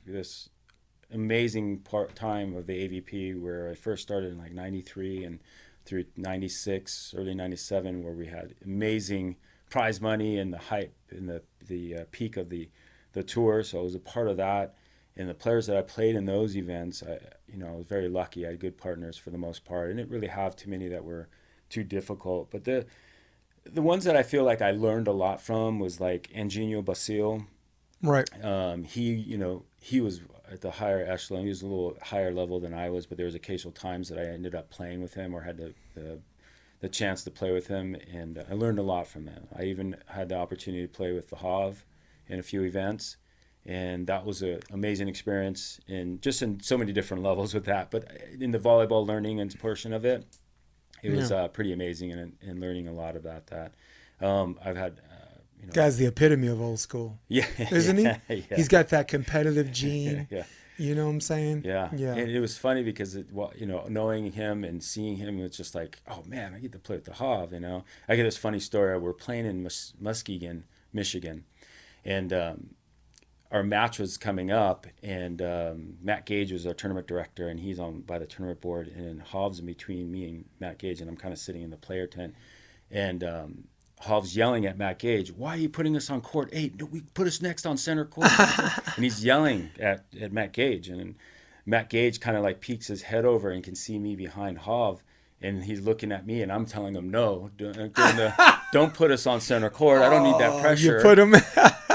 amazing time of the AVP where I first started in like 93 and through 96, early 97, where we had amazing prize money and the hype and the peak of the tour. So I was a part of that. And the players that I played in those events, I was very lucky. I had good partners for the most part. I didn't really have too many that were too difficult. But the ones that I feel like I learned a lot from was like Anginio Basile. Right. He was at the higher echelon. He was a little higher level than I was, but there was occasional times that I ended up playing with him or had the chance to play with him, and I learned a lot from him. I even had the opportunity to play with the Hav in a few events. And that was an amazing experience in so many different levels with that. But in the volleyball learning and portion of it, it was pretty amazing and learning a lot about that. I've had, Guy's the epitome of old school. Yeah. Isn't he? Yeah. He's got that competitive gene. You know what I'm saying? Yeah. Yeah. And it was funny because, knowing him and seeing him, it's just like, oh, man, I get to play with the Hav, I get this funny story. We're playing in Muskegon, Michigan, and our match was coming up, and Matt Gage was our tournament director, and he's on by the tournament board, and Hav's in between me and Matt Gage, and I'm kind of sitting in the player tent, and Hav's yelling at Matt Gage, why are you putting us on court 8? No, we put us next on center court. And he's yelling at Matt Gage, and Matt Gage kind of like peeks his head over and can see me behind Hav, and he's looking at me, and I'm telling him, no, don't put us on center court. I don't need that pressure. You put him,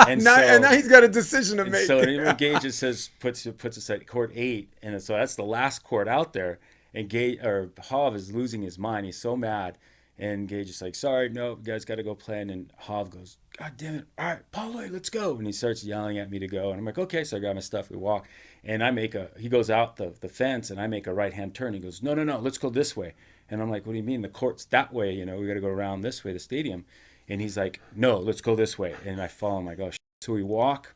and now he's got a decision to make. So when Gage just says puts us at court 8, and so that's the last court out there, and Hav is losing his mind. He's so mad, and Gage is like, sorry, no, you guys got to go play. And then Hav goes, God damn it, all right, Paaluhi, let's go. And he starts yelling at me to go, and I'm like, okay. So I got my stuff, we walk, and he goes out the fence, and I make a right-hand turn. He goes, no, let's go this way. And I'm like, what do you mean? The court's that way, we got to go around this way, the stadium. And he's like, no, let's go this way. And I follow him, like, oh, shit. So we walk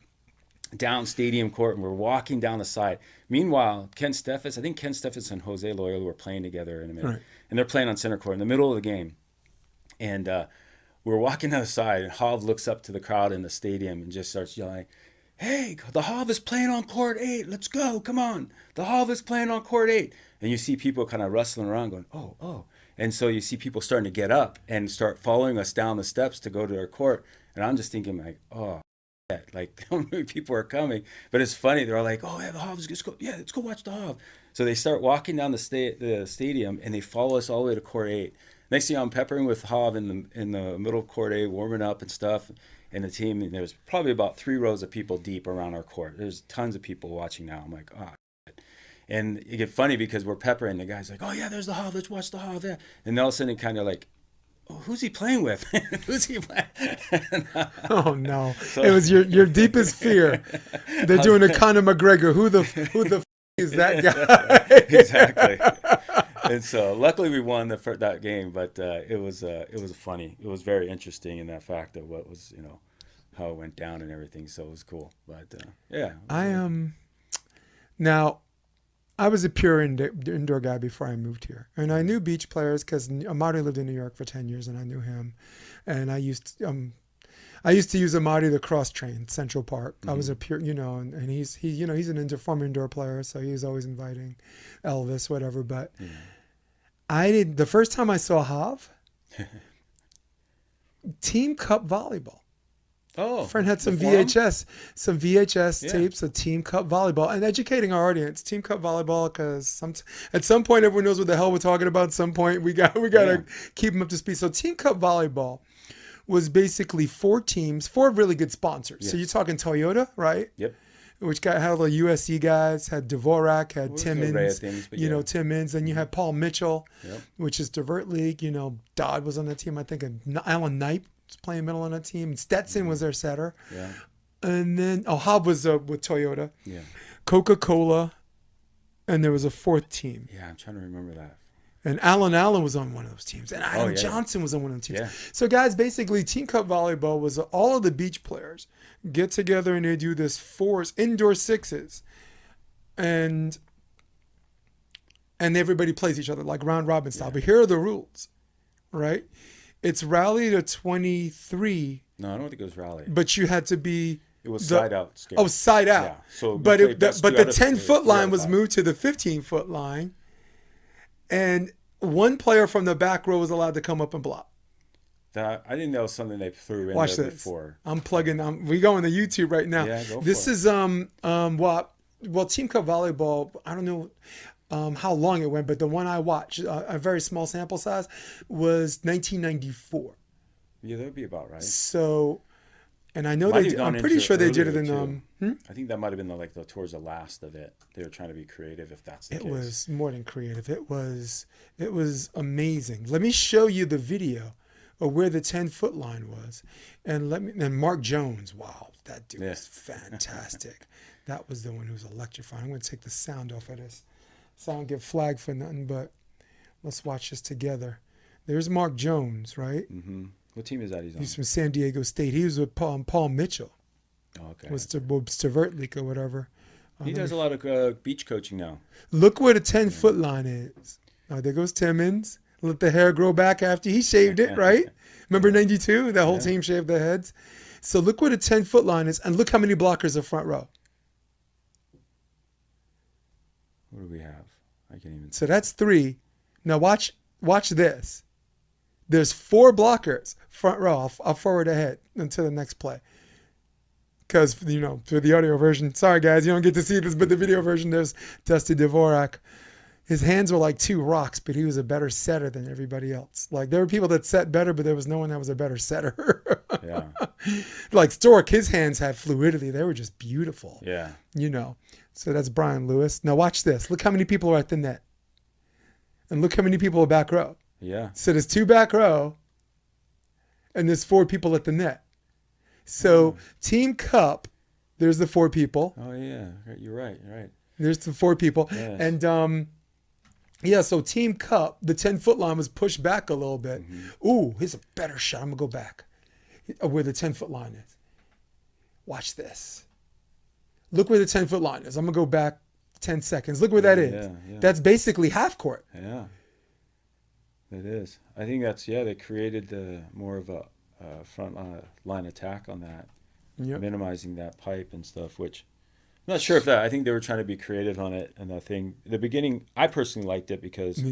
down stadium court, and we're walking down the side. Meanwhile, Ken Steffes and Jose Loyola were playing together in a minute. Right. And they're playing on center court in the middle of the game. And we're walking down the side, and Hav looks up to the crowd in the stadium and just starts yelling, hey, the Hav is playing on court 8. Let's go. Come on. The Hav is playing on court 8. And you see people kind of rustling around going, oh. And so you see people starting to get up and start following us down the steps to go to their court. And I'm just thinking like, oh, like how many people are coming? But it's funny. They're all like, oh, yeah, the Hav is go. Yeah, let's go watch the Hav. So they start walking down the stadium, and they follow us all the way to court 8. Next thing I'm peppering with Hav in the middle of court 8, warming up and stuff. And the team, and there's probably about 3 rows of people deep around our court. There's tons of people watching now. I'm like, oh, shit. And it get funny because we're peppering. The guy's like, oh, yeah, there's the Hav. Let's watch the Hav. Yeah. And all of a sudden, kind of like, oh, who's he playing with? Who's he playing? Oh, no. So, it was your deepest fear. They're doing a Conor McGregor. Who the is that guy? Exactly. And so luckily we won that game, but it was funny. It was very interesting in that fact of what was, how it went down and everything. So it was cool. But yeah. Now, I was a pure indoor guy before I moved here, and I knew beach players because Amari lived in New York for 10 years, and I knew him, and I used to use Amari to cross train Central Park. Mm-hmm. I was a pure, and he's an former indoor player, so he was always inviting Elvis, whatever. But the first time I saw Hav, Team Cup Volleyball. Oh, a friend had some VHS tapes of Team Cup Volleyball, and educating our audience, Team Cup Volleyball, because at some point everyone knows what the hell we're talking about. At some point we got to keep them up to speed. So Team Cup Volleyball was basically 4 teams, 4 really good sponsors. Yes. So you're talking Toyota, right? Yep. Which had all the USC guys, had Dvorak, had Timmins, Timmins. Then you had Paul Mitchell, which is Divert League. Dodd was on that team. I think Alan Knipe was playing middle on that team. Stetson was their setter. Yeah. And then Hav was with Toyota. Yeah. Coca-Cola, and there was a 4th team. Yeah, I'm trying to remember that. And Alan Allen was on one of those teams. And Adam Johnson was on one of the teams. Yeah. So, guys, basically, Team Cup Volleyball was all of the beach players get together and they do this 4s, indoor 6s. And everybody plays each other like round robin style. But here are the rules, right? It's rally to 23. No, I don't think it was rally. But you had to be... It was side out. Scale. Oh, side out. Yeah. So but the 10-foot line was moved to the 15-foot line. And one player from the back row was allowed to come up and block. I didn't know something they threw in Watch there this. Before. I'm plugging. We go on the YouTube right now. Yeah, go this for is Team Cup Volleyball. I don't know how long it went, but the one I watched, a very small sample size, was 1994. Yeah, that would be about right. So, and I know I'm pretty sure they did it in. I think that might have been towards the last of it. They were trying to be creative, if that's the case. It was more than creative. It was amazing. Let me show you the video of where the 10-foot line was, and Mark Jones. Wow, that dude was fantastic. That was the one who was electrifying. I'm going to take the sound off of this, so I don't get flagged for nothing. But let's watch this together. There's Mark Jones, right? Mm-hmm. What team is that he's on? He's from San Diego State. He was with Paul Mitchell. Oh, okay. Was Divert League or whatever. He does a lot of beach coaching now. Look where the 10-foot line is. There goes Timmons. Let the hair grow back after he shaved it, right? Remember 92? That whole team shaved their heads. So look where the 10-foot line is, and look how many blockers are front row. What do we have? I can't even. So that's 3. Now watch this. There's 4 blockers front row. I'll forward ahead until the next play. Because, for the audio version, sorry guys, you don't get to see this, but the video version, there's Dusty Dvorak. His hands were like 2 rocks, but he was a better setter than everybody else. Like, there were people that set better, but there was no one that was a better setter. Yeah. Like Stork, his hands had fluidity. They were just beautiful. Yeah. So that's Brian Lewis. Now watch this. Look how many people are at the net. And look how many people are back row. Yeah. So there's 2 back row, and there's 4 people at the net. So Team Cup, there's the 4 people. Oh yeah, you're right. There's the 4 people, yes. And so Team Cup, the 10-foot line was pushed back a little bit. Mm-hmm. Ooh, here's a better shot. I'm gonna go back where the 10-foot line is. Watch this. Look where the 10-foot line is. I'm gonna go back 10 seconds. Look where that is. Yeah. That's basically half court. Yeah, it is. I think that's they created more of a front line attack on that, minimizing that pipe and stuff, which I'm not sure if I think they were trying to be creative on it. And I think the beginning, I personally liked it because,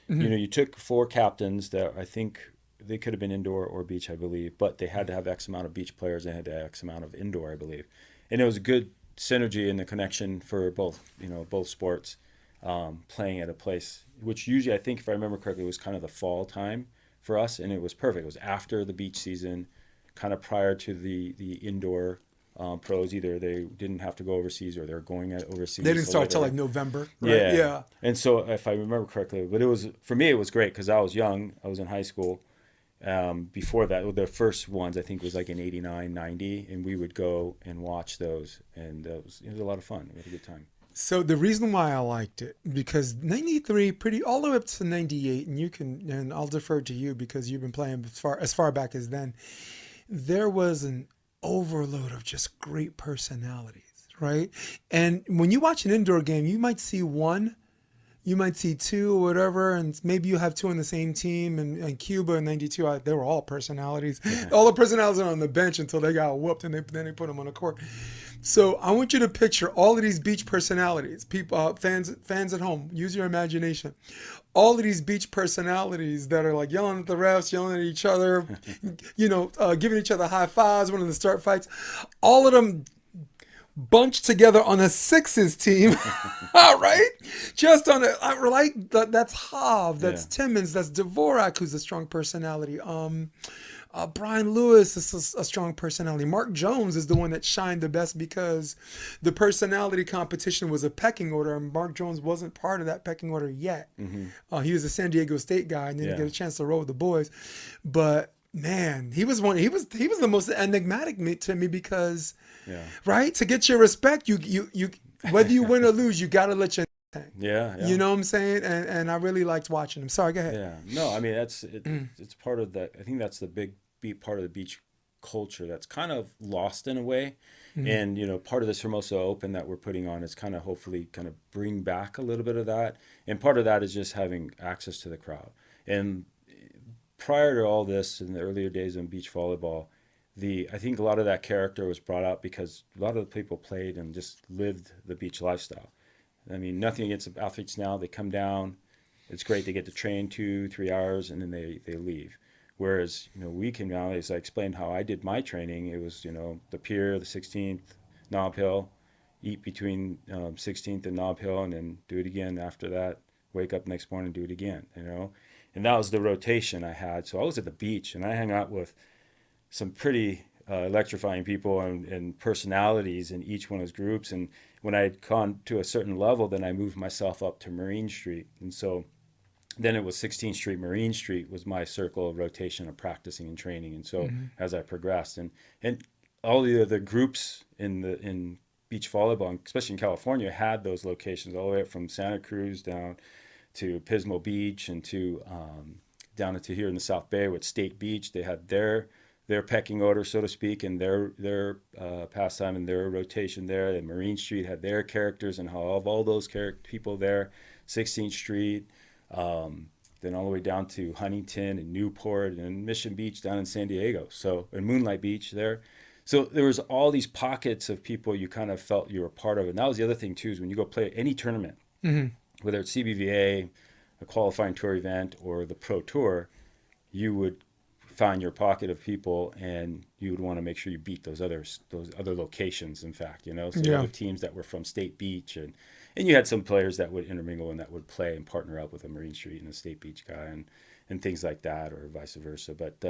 you took 4 captains that I think they could have been indoor or beach, I believe, but they had to have X amount of beach players and had to have X amount of indoor, I believe. And it was a good synergy and the connection for both sports, playing at a place, which usually I think, if I remember correctly, was kind of the fall time for us, and it was perfect. It was after the beach season, kind of prior to the indoor pros. Either they didn't have to go overseas or they're going overseas. They didn't start till like November, right? Yeah. And so, if I remember correctly, but for me it was great because I was young. I was in high school. Before that, the first ones I think was like in 89, 90, and we would go and watch those, and it was a lot of fun. We had a good time. So the reason why I liked it, because 93, all the way up to 98, and I'll defer to you because you've been playing as far back as then, there was an overload of just great personalities, right? And when you watch an indoor game, you might see 1, you might see 2 or whatever, and maybe you have 2 on the same team. And Cuba in 92, they were all personalities. Yeah. All the personalities are on the bench until they got whooped, and then they put them on the court. So I want you to picture all of these beach personalities. People, fans at home, use your imagination. All of these beach personalities that are like yelling at the refs, yelling at each other, giving each other high fives, wanting to start fights. All of them bunched together on a sixes team, all right? Just on that's Hav, that's Timmons, that's Dvorak, who's a strong personality. Brian Lewis is a strong personality. Mark Jones is the one that shined the best because the personality competition was a pecking order, and Mark Jones wasn't part of that pecking order yet. Mm-hmm. He was a San Diego State guy and didn't get a chance to roll with the boys. But man, he was the most enigmatic to me because, right? To get your respect, you whether you win or lose, you got to let your thing. Yeah. You know what I'm saying? And I really liked watching him. Sorry, go ahead. Yeah. No, I mean, it's part of that. I think that's the big part of the beach culture that's kind of lost in a way. Mm-hmm. And, part of this Hermosa Open that we're putting on is kind of hopefully kind of bring back a little bit of that. And part of that is just having access to the crowd. And prior to all this, in the earlier days of beach volleyball, I think a lot of that character was brought up because a lot of the people played and just lived the beach lifestyle. I mean, nothing against the athletes now. They come down. It's great. They get to train 2-3 hours, and then they leave. Whereas, we came down, as I explained how I did my training, it was, the pier, the 16th, Nob Hill, eat between 16th and Nob Hill, and then do it again after that, wake up next morning and do it again, And that was the rotation I had. So I was at the beach, and I hung out with some pretty electrifying people and personalities in each one of those groups. And when I had gone to a certain level, then I moved myself up to Marine Street. And so then it was 16th Street, Marine Street was my circle of rotation of practicing and training. And so as I progressed, and all the other groups in beach volleyball, especially in California, had those locations all the way up from Santa Cruz down to Pismo Beach and to down into here in the South Bay with State Beach. They had their their pecking order, so to speak, and their pastime and their rotation there. And Marine Street had their characters and how all those people there, 16th Street, then all the way down to Huntington and Newport and Mission Beach down in San Diego. So, and Moonlight Beach there. So there was all these pockets of people you kind of felt you were part of. And that was the other thing too, is when you go play any tournament, whether it's CBVA, a qualifying tour event, or the Pro Tour, you would find your pocket of people, and you would want to make sure you beat those other locations. In fact, you know, so you have teams that were from State Beach, and you had some players that would intermingle and that would play and partner up with a Marine Street and a State Beach guy, and things like that, or vice versa. But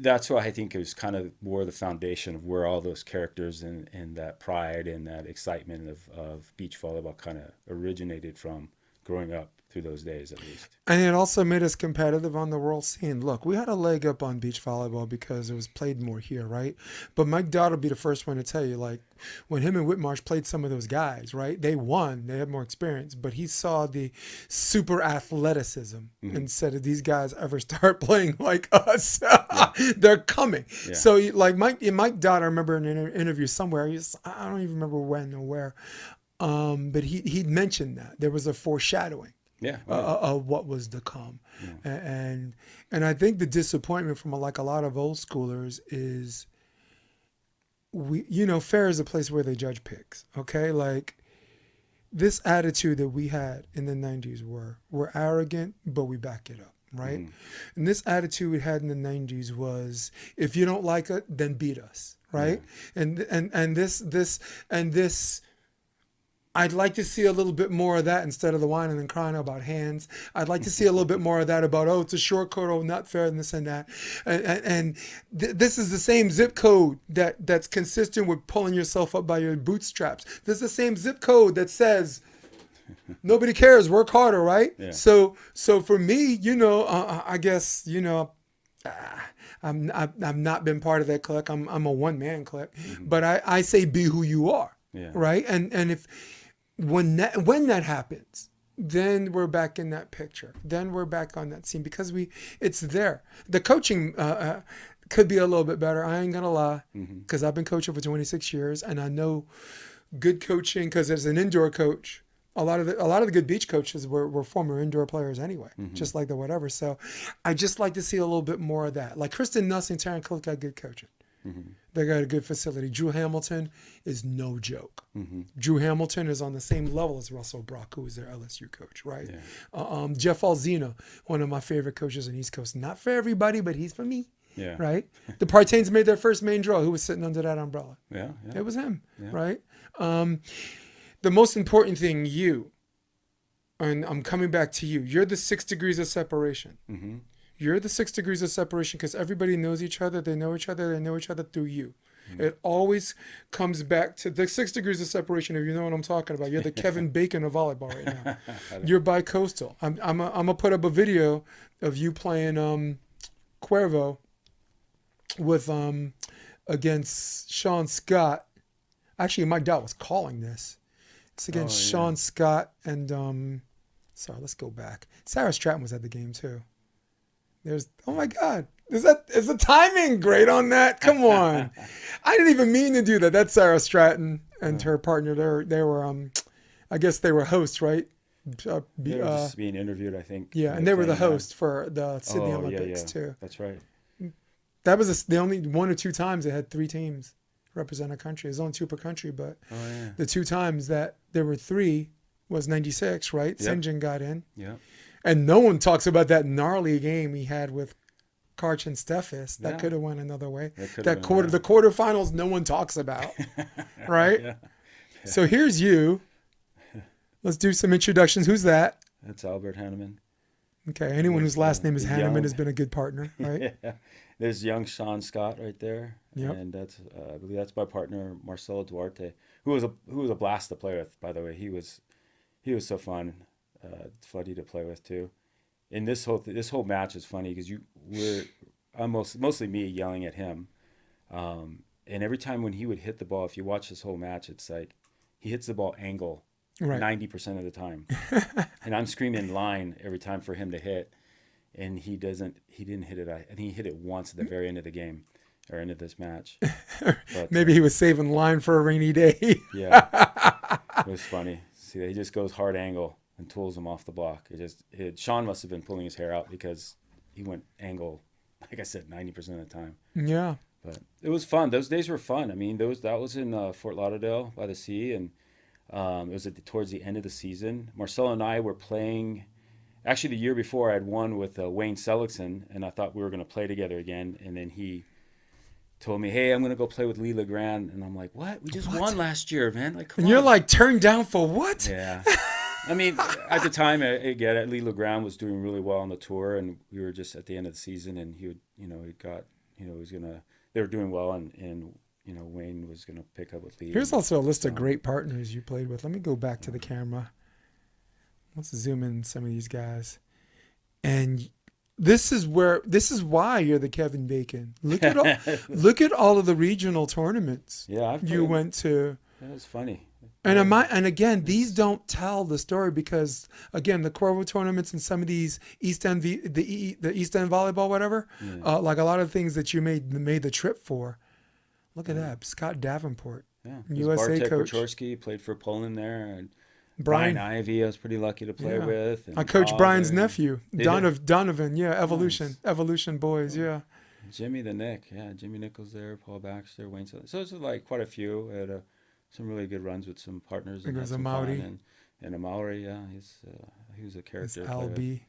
that's why I think it was kind of more the foundation of where all those characters and that pride and that excitement of beach volleyball kind of originated from growing up through those days, at least. And it also made us competitive on the world scene. Look, we had a leg up on beach volleyball because it was played more here, right? But Mike Dodd will be the first one to tell you, like, when him and Whitmarsh played some of those guys, right? They won. They had more experience. But he saw the super athleticism and said, if these guys ever start playing like us, they're coming. Yeah. So, like, Mike Dodd, I remember in an interview somewhere, I don't even remember when or where, but he'd mentioned that. There was a foreshadowing. Of what was to come. And I think the disappointment from a lot of old schoolers is fair is a place where they judge pigs. Okay, like this attitude that we had in the 90s we're arrogant, but we back it up, right? And this attitude we had in the 90s was, if you don't like it, then beat us, right? And this I'd like to see a little bit more of that instead of the whining and crying about hands. I'd like to see a little bit more of that about, it's a short code, not fair, and this and that. And this is the same zip code that's consistent with pulling yourself up by your bootstraps. This is the same zip code that says, nobody cares, work harder, right? Yeah. So for me, I guess, I've not been part of that clique. I'm a one-man clique. But I say be who you are, right? And if when that happens, then we're back in that picture. Then we're back on that scene because it's there. The coaching could be a little bit better. I ain't gonna lie, because I've been coaching for 26 years, and I know good coaching because as an indoor coach, a lot of the good beach coaches were former indoor players anyway, just like the whatever. So I just like to see a little bit more of that. Like Kristen Nelson, Taryn Cook got good coaching. They got a good facility. Drew Hamilton is no joke. Drew Hamilton is on the same level as Russell Brock, who is their LSU coach, right? Yeah. Jeff Alzina, one of my favorite coaches on the East Coast. Not for everybody, but he's for me. Yeah. Right? The Partains made their first main draw. Who was sitting under that umbrella? Yeah. It was him, right? The most important thing, and I'm coming back to you, you're the 6 degrees of separation. You're the 6 degrees of separation because everybody knows each other. They know each other. They know each other through you. It always comes back to the 6 degrees of separation. If you know what I'm talking about, you're the Kevin Bacon of volleyball right now. You're bi-coastal. I'm gonna put up a video of you playing Cuervo with against Sean Scott. Actually, Mike Dow was calling this. It's against Sean Scott and sorry, let's go back. Sarah Stratton was at the game too. Oh my God. Is the timing great on that? Come on. I didn't even mean to do that. That's Sarah Stratton and her partner. They were, I guess they were hosts, right? They were just being interviewed, I think. Yeah, and they were the host for the Sydney Olympics too. That's right. That was the only 1 or 2 times they had 3 teams represent a country. There's only 2 per country, but the 2 times that there were 3 was 96, right? Yep. Sinjin got in. Yeah. And no one talks about that gnarly game he had with Karch and Steffes. That could have went another way. The quarterfinals, no one talks about, right? Yeah. So here's you. Let's do some introductions. Who's that? That's Albert Hanneman. Okay. Anyone whose last name is Hanneman has been a good partner, right? There's young Sean Scott right there. Yep. And that's I believe that's my partner Marcelo Duarte, who was a blast to play with. By the way, he was so fun. Funny to play with too, and this whole match is funny because I'm mostly me yelling at him, and every time when he would hit the ball, if you watch this whole match, it's like he hits the ball angle 90% of the time, and I'm screaming line every time for him to hit, and he didn't hit it. I think he hit it once at the very end of the game, or end of this match. But, Maybe he was saving line for a rainy day. Yeah, it was funny. See, he just goes hard angle and tools him off the block. Sean must have been pulling his hair out because he went angle, like I said, 90% of the time. Yeah. But it was fun. Those days were fun. I mean, that was in Fort Lauderdale by the sea, and it was towards the end of the season. Marcelo and I were playing. Actually, the year before, I had won with Wayne Seligson, and I thought we were going to play together again. And then he told me, "Hey, I'm going to go play with Lee LeGrand." And I'm like, "What? We just won last year, man! Like, come And on." you're like, turned down for what? Yeah. I mean, at the time, I get it. Lee LeGrand was doing really well on the tour, and we were just at the end of the season, and he was gonna. They were doing well, and Wayne was gonna pick up with Lee. Here's also a list of great partners you played with. Let me go back to the camera. Let's zoom in some of these guys. And this is why you're the Kevin Bacon. Look at all of the regional tournaments. Yeah, you went to. That was funny. And again, these don't tell the story because again, the Corvo tournaments and some of these East End, the East End volleyball, whatever, like a lot of things that you made the trip for. Look at that, Scott Davenport, USA Bartek coach. Wachorski played for Poland there, and Brian Ivey, I was pretty lucky to play with. And I coached Brian's Father. nephew, Donovan. Yeah, Evolution boys. Yeah. Jimmy the Nick, Jimmy Nichols there, Paul Baxter, Wayne. So it's like quite a few. I had some really good runs with some partners. I think it was Amauri. And Amauri, he was a character. It's LB.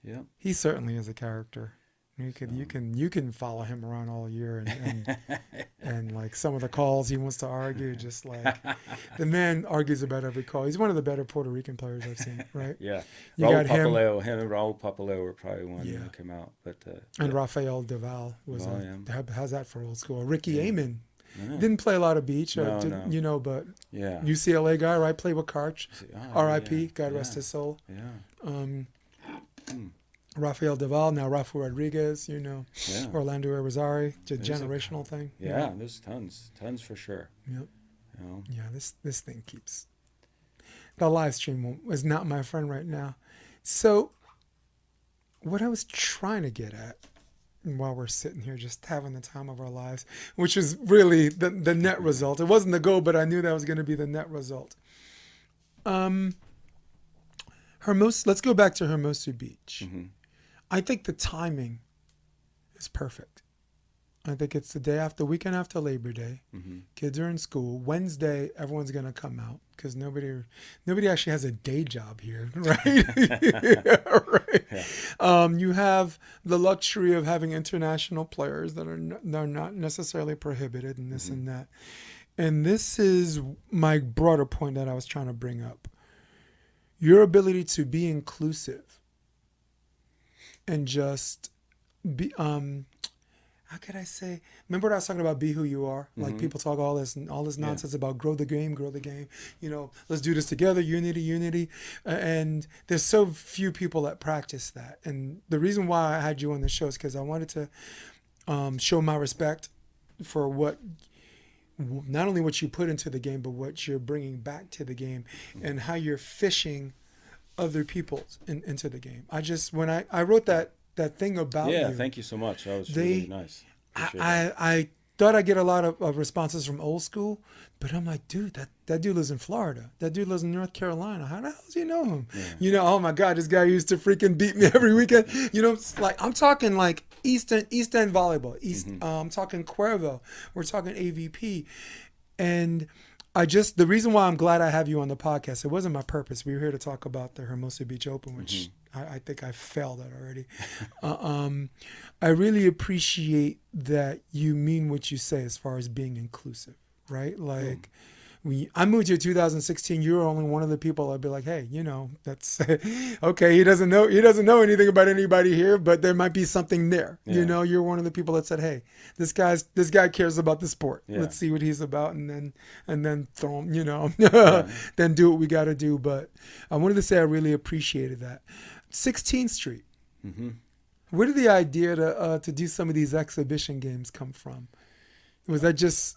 Yeah. He certainly is a character. You can follow him around all year and like some of the calls he wants to argue, just like the man argues about every call. He's one of the better Puerto Rican players I've seen, right? Yeah. You Raul got Papaleo, him and Raul Papaleo were probably one that came out. But and Rafael Deval was how's that for old school? Ricky Amon. Yeah. Didn't play a lot of beach, but UCLA guy, right? Played with Karch, R.I.P. God rest his soul. Yeah. Rafael Deval, now Rafa Rodriguez, Orlando Irizarry, generational thing. Yeah, there's tons for sure. Yep. Yeah, this thing keeps. The live stream is not my friend right now. So, what I was trying to get at, while we're sitting here just having the time of our lives, which is really the net result. It wasn't the goal, but I knew that was going to be the net result. Let's go back to Hermosa Beach. Mm-hmm. I think the timing is perfect. I think it's the weekend after Labor Day. Mm-hmm. Kids are in school. Wednesday, everyone's going to come out because nobody actually has a day job here, right? Right. Yeah. You have the luxury of having international players that are not necessarily prohibited and this and that. And this is my broader point that I was trying to bring up. Your ability to be inclusive and just be, how could I say? Remember what I was talking about? Be who you are. Like people talk all this nonsense about grow the game. Let's do this together. Unity. And there's so few people that practice that. And the reason why I had you on the show is because I wanted to show my respect for not only what you put into the game, but what you're bringing back to the game and how you're fishing other people into the game. When I wrote that thing about you. Yeah, thank you so much. That was really nice. I thought I'd get a lot of responses from old school, but I'm like, dude, that dude lives in Florida. That dude lives in North Carolina. How the hell do you know him? Yeah. Oh my God, this guy used to freaking beat me every weekend. It's like, I'm talking like East End volleyball. I'm talking Cuervo. We're talking AVP. And the reason why I'm glad I have you on the podcast, it wasn't my purpose. We were here to talk about the Hermosa Beach Open, which I think I failed at already. I really appreciate that you mean what you say as far as being inclusive, right? Like, I moved here 2016. You were only one of the people I'd be like, hey, that's okay. He doesn't know anything about anybody here, but there might be something there. Yeah. You're one of the people that said, hey, this guy cares about the sport. Yeah. Let's see what he's about, and then throw him. Then do what we got to do. But I wanted to say I really appreciated that. 16th Street. Mm-hmm. Where did the idea to do some of these exhibition games come from? Was that just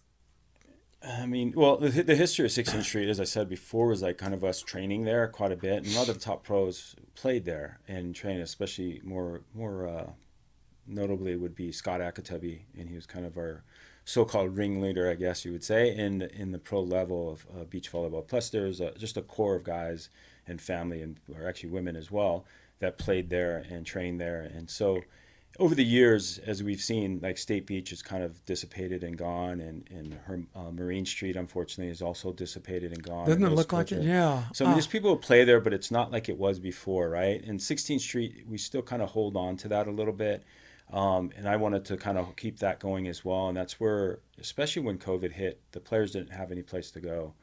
I mean, well, the history of 16th Street, as I said before, was like kind of us training there quite a bit, and a lot of the top pros played there and trained, especially more notably would be Scott Akatebi, and he was kind of our so-called ringleader, I guess you would say, in the pro level of beach volleyball. Plus, there's just a core of guys and family, and or actually women as well, that played there and trained there, and so over the years, as we've seen, like State Beach has kind of dissipated and gone, and her Marine Street, unfortunately, is also dissipated and gone. Doesn't and it those look like courts it? Yeah. So I mean, there's people who play there, but it's not like it was before, right? And 16th Street, we still kind of hold on to that a little bit, and I wanted to kind of keep that going as well. And that's where, especially when COVID hit, the players didn't have any place to go,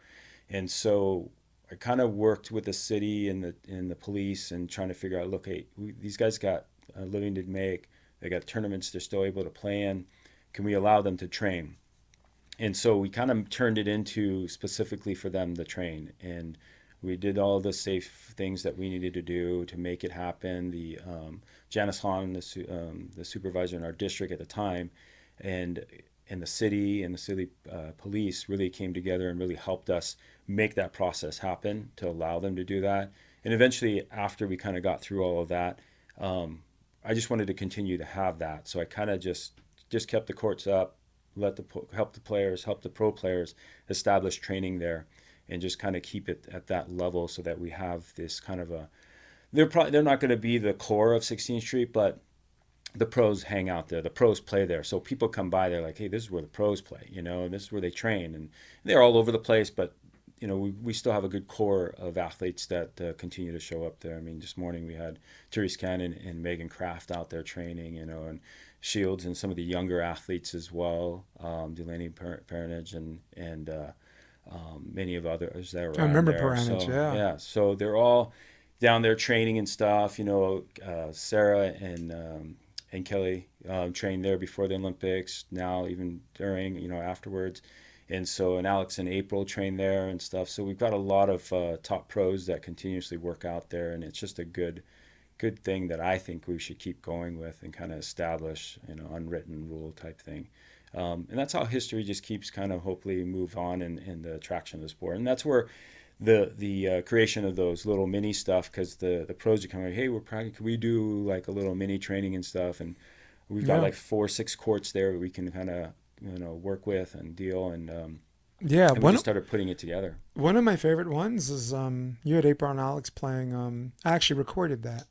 and so I kind of worked with the city and the police and trying to figure out, look, hey, these guys got a living to make. They got tournaments they're still able to play in. Can we allow them to train? And so we kind of turned it into specifically for them to train. And we did all the safe things that we needed to do to make it happen. The Janice Hahn, the supervisor in our district at the time, and the city police really came together and really helped us make that process happen to allow them to do that. And eventually, after we kind of got through all of that, I just wanted to continue to have that. So I kind of just kept the courts up, help the pro players establish training there, and just kind of keep it at that level so that we have this kind of they're not going to be the core of 16th Street, but the pros hang out there. The pros play there. So people come by, they're like, hey, this is where the pros play, and this is where they train. And they're all over the place, but we still have a good core of athletes that continue to show up there. I mean, this morning we had Therese Cannon and Megan Kraft out there training, and Shields and some of the younger athletes as well, Delaney Peronage and many of others that were I remember there. Peronage, So, yeah. yeah. So they're all down there training and stuff. Sarah and Kelly trained there before the Olympics. Now even during, afterwards. And Alex and April train there and stuff. So we've got a lot of top pros that continuously work out there, and it's just a good thing that I think we should keep going with and kind of establish, unwritten rule type thing. And that's how history just keeps kind of hopefully move on in the attraction of the sport. And that's where the creation of those little mini stuff, because the pros are coming like, hey, can we do like a little mini training and stuff? And we've got like 4-6 courts there we can kind of work with and deal, and we just started putting it together. One of my favorite ones is you had April and Alex playing. I actually recorded that.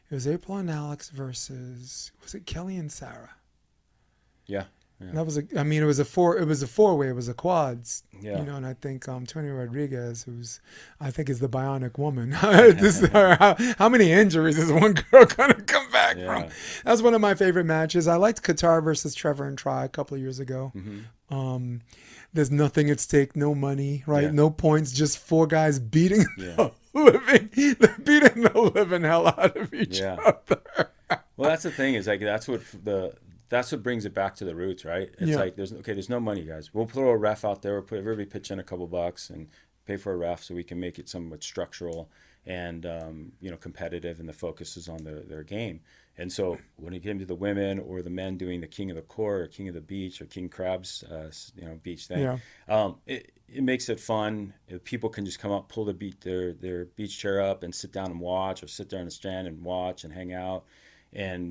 It was April and Alex versus, was it Kelly and Sarah? Yeah. That was it was a four-way. It was a quads. Yeah. And I think Tony Rodriguez, who's I think is the bionic woman. How many injuries is one girl gonna come back from? That's one of my favorite matches. I liked Qatar versus Trevor and Try a couple of years ago. Mm-hmm. There's nothing at stake, no money, right? Yeah. No points, just 4 guys beating the living hell out of each other. Well, that's the thing, is like that's what brings it back to the roots, right? It's like there's no money, guys. We'll throw a ref out there, everybody pitch in a couple bucks and pay for a ref so we can make it somewhat structural and competitive, and the focus is on their game. And so when it came to the women or the men doing the King of the Court or King of the Beach or King Crab's beach thing, it makes it fun. People can just come up, pull their beach chair up and sit down and watch, or sit there on the strand and watch and hang out. And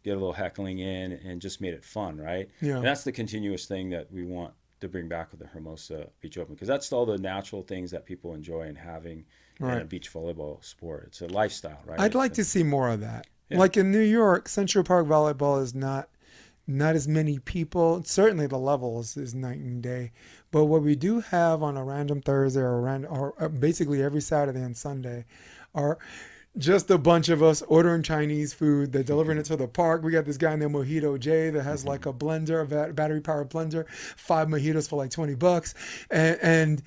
get a little heckling in, and just made it fun, right? Yeah. And that's the continuous thing that we want to bring back with the Hermosa Beach Open, because that's all the natural things that people enjoy in having in a beach volleyball sport. It's a lifestyle, right? I'd like to see more of that. Yeah. Like in New York, Central Park volleyball is not as many people. Certainly the level is night and day. But what we do have on a random Thursday or basically every Saturday and Sunday are just a bunch of us ordering Chinese food. They're delivering it to the park. We got this guy named Mojito J that has like a blender, a battery-powered blender, 5 mojitos for like $20. And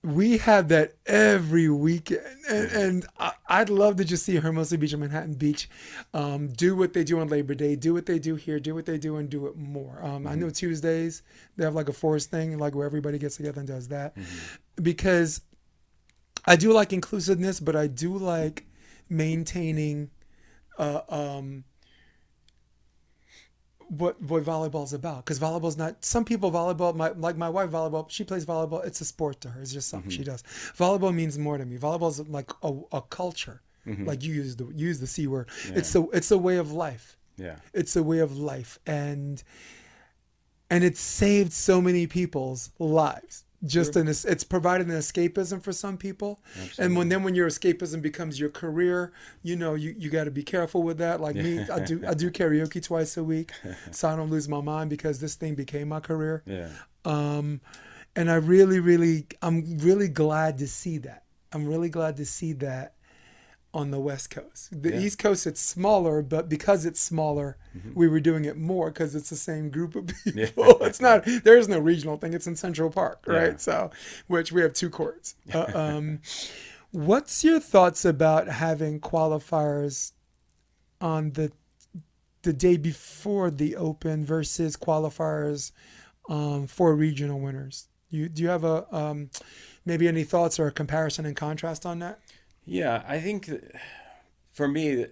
we have that every weekend. And I'd love to just see Hermosa Beach and Manhattan Beach do what they do on Labor Day, do what they do here, do what they do, and do it more. I know Tuesdays, they have like a forest thing, like where everybody gets together and does that. Because I do like inclusiveness, but I do like what volleyball is about, because volleyball's not, some people volleyball, like my wife volleyball, she plays volleyball, it's a sport to her, it's just something she does. Volleyball means more to me. Volleyball is like a culture, like you use the C word. Yeah. It's a way of life. Yeah. It's a way of life, and it's saved so many people's lives. Just it's provided an escapism for some people. Absolutely. And when your escapism becomes your career, you got to be careful with that. Like me, I do karaoke twice a week, so I don't lose my mind, because this thing became my career. Yeah. And I'm really glad to see that. I'm really glad to see that on the West Coast. The East Coast, it's smaller, but because it's smaller, we were doing it more because it's the same group of people. It's not, there is no regional thing. It's in Central Park, right? So, which we have 2 courts. What's your thoughts about having qualifiers on the day before the Open versus qualifiers for regional winners? Do you have maybe any thoughts or a comparison and contrast on that? Yeah, I think for me,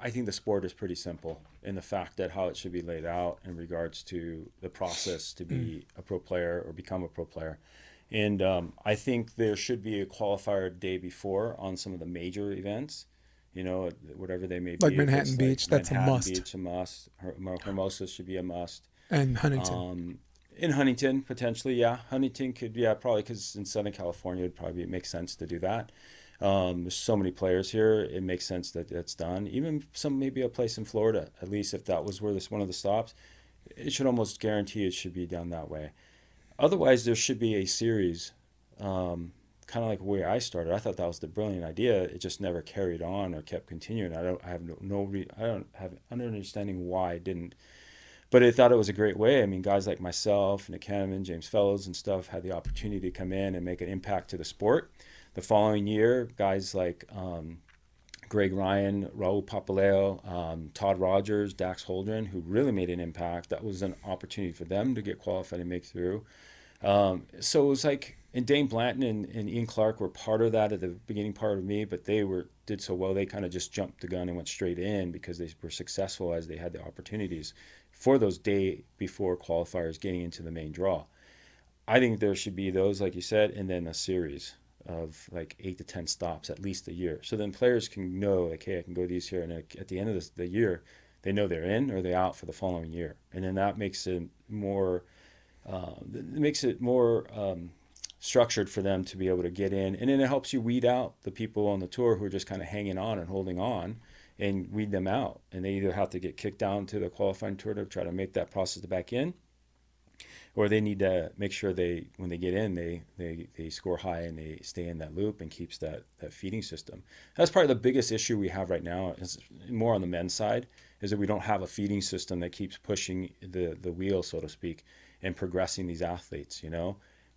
I think the sport is pretty simple in the fact that how it should be laid out in regards to the process to be a pro player or become a pro player. And I think there should be a qualifier day before on some of the major events, whatever they may be. Like Manhattan Beach, that's a must. Manhattan Beach, a must. Hermosa should be a must. And Huntington. In Huntington, potentially, yeah. Huntington could, probably, because in Southern California, it would probably make sense to do that. There's so many players here. It makes sense that it's done. Even maybe a place in Florida, at least if that was where one of the stops, it should almost guarantee it should be done that way. Otherwise, there should be a series, kind of like the way I started. I thought that was the brilliant idea. It just never carried on or kept continuing. I don't have an understanding why it didn't. But I thought it was a great way. I mean, guys like myself, Nick Hanneman, James Fellows and stuff had the opportunity to come in and make an impact to the sport. The following year, guys like Greg Ryan, Raul Papaleo, Todd Rogers, Dax Holdren, who really made an impact. That was an opportunity for them to get qualified and make through. So it was like, and Dane Blanton and Ian Clark were part of that at the beginning part of me, but they did so well, they kind of just jumped the gun and went straight in because they were successful as they had the opportunities for those day before qualifiers getting into the main draw. I think there should be those, like you said, and then a series of like 8 to 10 stops at least a year. So then players can know, like, hey, I can go these here. And at the end of the year, they know they're in or they're out for the following year. And then that makes it more, structured for them to be able to get in. And then it helps you weed out the people on the tour who are just kind of hanging on and holding on, and weed them out. And they either have to get kicked down to the qualifying tour to try to make that process back in, or they need to make sure when they get in, they score high and they stay in that loop and keeps that feeding system. That's probably the biggest issue we have right now, is more on the men's side, is that we don't have a feeding system that keeps pushing the wheel, so to speak, and progressing these athletes.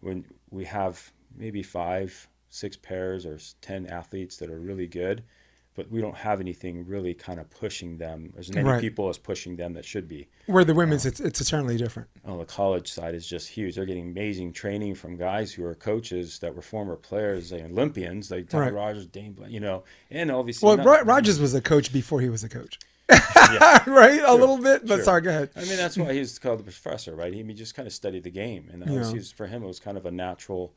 When we have maybe 5, 6 pairs or 10 athletes that are really good, but we don't have anything really kind of pushing them, as many people as pushing them that should be. Where the women's, it's eternally different. On the college side is just huge. They're getting amazing training from guys who are coaches that were former players, like Olympians, like Todd Rogers, Dane Blank, and obviously. Well, Rogers was a coach before he was a coach. Right? Sure. A little bit, but sorry, go ahead. I mean, that's why he's called the professor, right? He just kind of studied the game, and for him, it was kind of a natural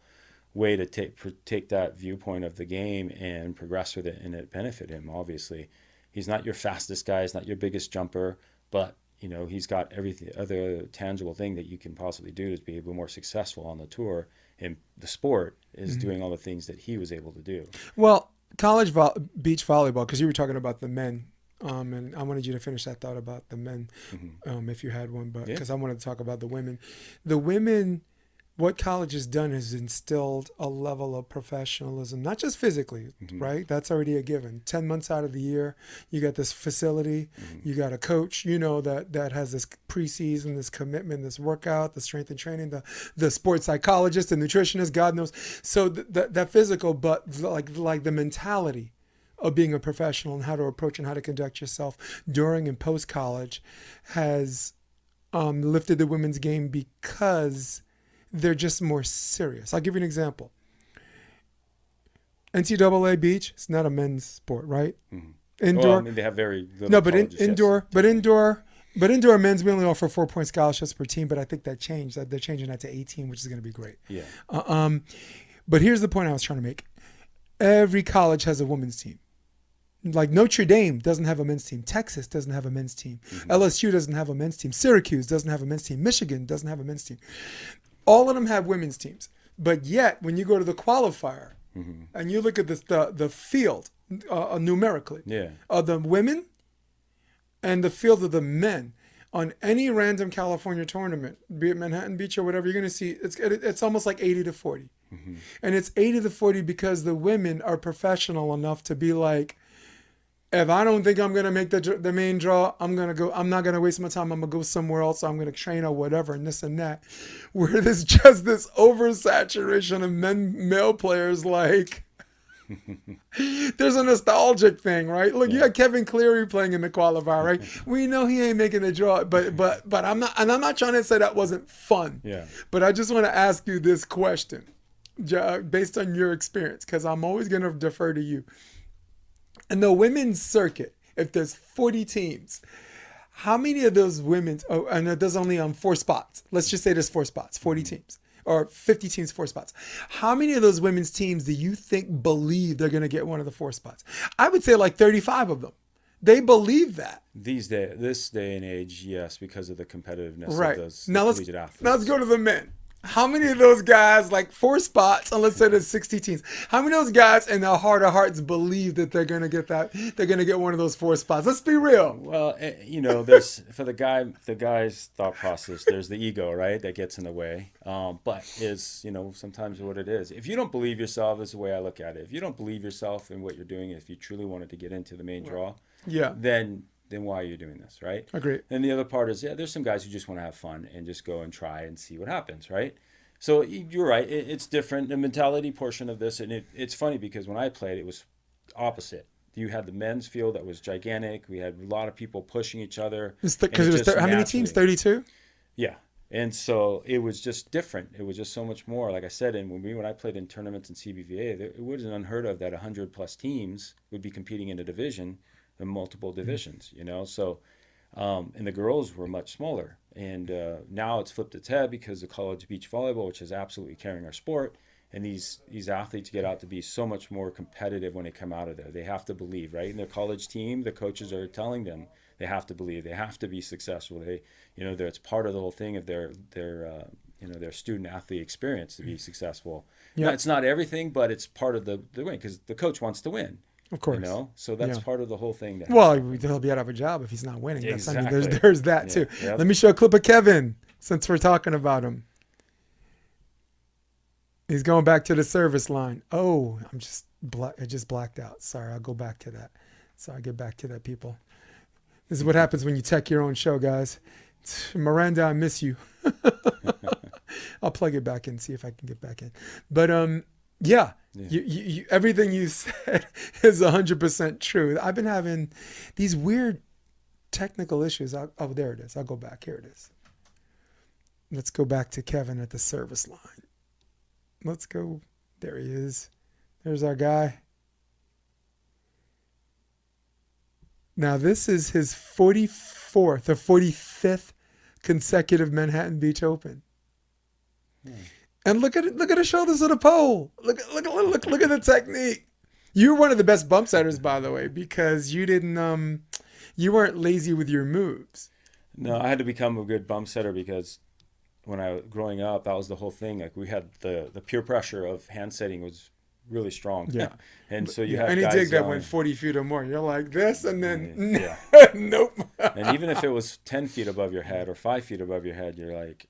way to take that viewpoint of the game and progress with it, and it benefited him. Obviously, he's not your fastest guy, he's not your biggest jumper, but he's got everything, other tangible thing that you can possibly do to be able more successful on the tour. And the sport is doing all the things that he was able to do. Well, college beach volleyball, because you were talking about the men, and I wanted you to finish that thought about the men, if you had one, but because I wanted to talk about the women. The women, what college has done is instilled a level of professionalism, not just physically, right? That's already a given. 10 months out of the year, you got this facility, you got a coach, that has this preseason, this commitment, this workout, the strength and training, the sports psychologist, the nutritionist, God knows. So that physical, but like the mentality of being a professional and how to approach and how to conduct yourself during and post college has lifted the women's game because they're just more serious. I'll give you an example. NCAA beach, it's not a men's sport, right? Indoor. Well, I mean, they have very little. No, but indoor But indoor men's, we only offer 4-point scholarships per team, but I think that changed. They're changing that to 18, which is going to be great. Yeah. But here's the point I was trying to make. Every college has a women's team. Like Notre Dame doesn't have a men's team. Texas doesn't have a men's team. LSU doesn't have a men's team. Syracuse doesn't have a men's team. Michigan doesn't have a men's team. All of them have women's teams. But yet, when you go to the qualifier and you look at this, the field numerically of the women and the field of the men on any random California tournament, be it Manhattan Beach or whatever, you're going to see it's almost like 80-40. And it's 80-40 because the women are professional enough to be like, if I don't think I'm going to make the main draw, I'm not going to waste my time. I'm going to go somewhere else. I'm going to train or whatever and this and that. Where there's just this oversaturation of male players, like there's a nostalgic thing, right? Look, you got Kevin Cleary playing in the qualifier, right? We know he ain't making the draw, but I'm not trying to say that wasn't fun. Yeah. But I just want to ask you this question based on your experience, because I'm always going to defer to you. In the women's circuit, if there's 40 teams, how many of those women's, and there's only 4 spots. Let's just say there's 4 spots, 40 teams, or 50 teams, 4 spots. How many of those women's teams do you think believe they're going to get one of the 4 spots? I would say like 35 of them. They believe that. This day and age, yes, because of the competitiveness Right. of those Now collegiate athletes. let's go to the men. How many of those guys, like 4 spots, and let's say there's 60 teams, how many of those guys in their heart of hearts believe that they're going to get one of those 4 spots? Let's be real. Well, there's for the guy's thought process, there's the ego, right, that gets in the way. But is, sometimes what it is. If you don't believe yourself, is the way I look at it. If you don't believe yourself in what you're doing, if you truly wanted to get into the main draw, then why are you doing this, right? Agreed. And the other part is, there's some guys who just want to have fun and just go and try and see what happens, right? So you're right. It's different. The mentality portion of this, and it's funny because when I played, it was opposite. You had the men's field that was gigantic. We had a lot of people pushing each other. Because it was how many teams? 32? Yeah. And so it was just different. It was just so much more. Like I said, and when I played in tournaments in CBVA, it wasn't unheard of that 100 plus teams would be competing in a division, in multiple divisions, So, and the girls were much smaller. And now it's flipped its head because of college beach volleyball, which is absolutely carrying our sport. And these athletes get out to be so much more competitive when they come out of there. They have to believe, right? In their college team, the coaches are telling them they have to believe, they have to be successful. It's part of the whole thing of their student athlete experience to be successful. Yeah. Now, it's not everything, but it's part of the win because the coach wants to win. Of course. So that's part of the whole thing. Well, he'll be out of a job if he's not winning. Exactly. There's that too. Yep. Let me show a clip of Kevin since we're talking about him. He's going back to the service line. Oh, I just blacked out. Sorry, I'll go back to that. Sorry, get back to that, people. This is what happens when you tech your own show, guys. Miranda, I miss you. I'll plug it back in, see if I can get back in. But yeah. You, everything you said is 100% true. I've been having these weird technical issues. Oh, there it is. I'll go back. Here it is. Let's go back to Kevin at the service line. Let's go. There he is. There's our guy. Now, this is his 44th or 45th consecutive Manhattan Beach Open. And look at it, look at the shoulders of the pole. Look at the technique. You're one of the best bump setters, by the way, because you didn't you weren't lazy with your moves. No, I had to become a good bump setter because when I was growing up, that was the whole thing. Like we had the peer pressure of hand setting was really strong. Yeah. And so you have any guys dig that yelling, went 40 feet or more, you're like this, and then nope. And even if it was 10 feet above your head or 5 feet above your head, you're like,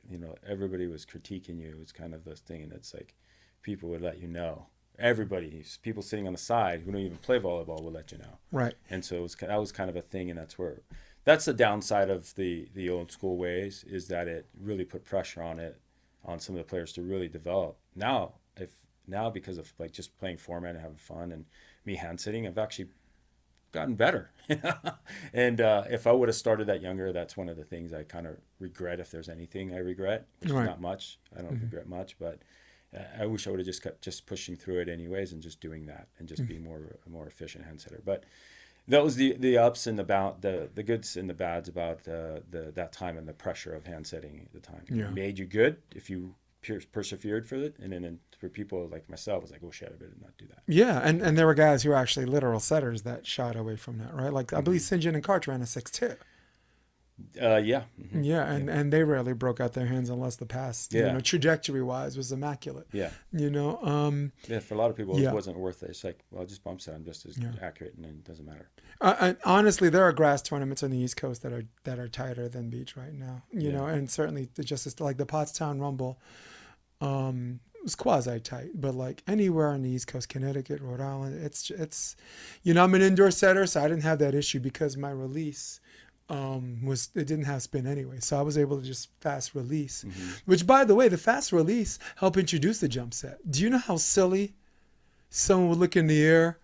everybody was critiquing you. It was kind of this thing, and it's like people would let you know. Everybody, people sitting on the side who don't even play volleyball would let you know. Right. And so that was kind of a thing, and that's the downside of the old school ways, is that it really put pressure on some of the players to really develop. Now because of like just playing format and having fun and me hand sitting, I've actually gotten better. And if I would have started that younger, that's one of the things I kind of regret, if there's anything I regret, which is not much. I don't regret much, but I wish I would have just kept just pushing through it anyways and just doing that and just being a more efficient hand setter. But That was the ups and the goods and the bads about that time and the pressure of hand setting at the time. Yeah. It made you good if you persevered for it, and then for people like myself, it was like, oh shit, I better not do that. Yeah, and there were guys who were actually literal setters that shied away from that, right? Like I believe St. John and Karch ran a 6-2. Yeah. Mm-hmm. Yeah, and they rarely broke out their hands unless the pass, trajectory wise, was immaculate. Yeah. Yeah, for a lot of people, it wasn't worth it. It's like, well, just bump set. I'm just as accurate, and it doesn't matter. And honestly, there are grass tournaments on the East Coast that are tighter than beach right now. You know, and certainly like the Pottstown Rumble, was quasi tight, but like anywhere on the East Coast, Connecticut, Rhode Island, it's I'm an indoor setter, so I didn't have that issue because my release. It didn't have spin anyway, so I was able to just fast release, which, by the way, the fast release helped introduce the jump set. Do you know how silly someone would look in the air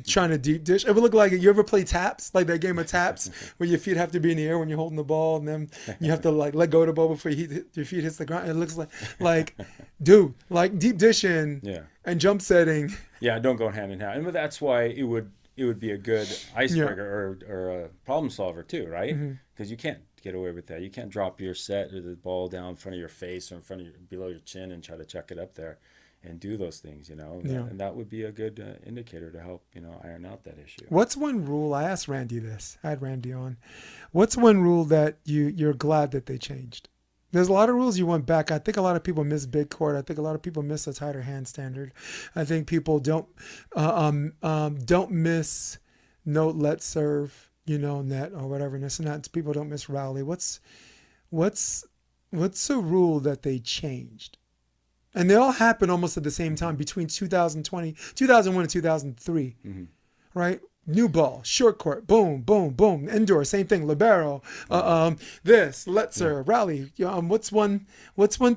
trying to deep dish? It would look like, you ever play taps, like that game of taps where your feet have to be in the air when you're holding the ball, and then you have to like let go of the ball before your feet hits the ground. It looks like dude, like deep dishing and jump setting. Yeah, don't go hand in hand, and that's why it would be a good icebreaker or a problem solver too, right? Because you can't get away with that. You can't drop your set or the ball down in front of your face or below your chin and try to chuck it up there and do those things, And that would be a good indicator to help, iron out that issue. What's one rule? I asked Randy this. I had Randy on. What's one rule that you're glad that they changed? There's a lot of rules you went back. I think a lot of people miss big court. I think a lot of people miss a tighter hand standard. I think people don't miss note let serve, net or whatever. And this and that. People don't miss rally. What's a rule that they changed? And they all happened almost at the same time between 2001 and 2003, right? New ball, short court, boom, boom, boom. Indoor, same thing. Libero, this, let serve, rally. What's one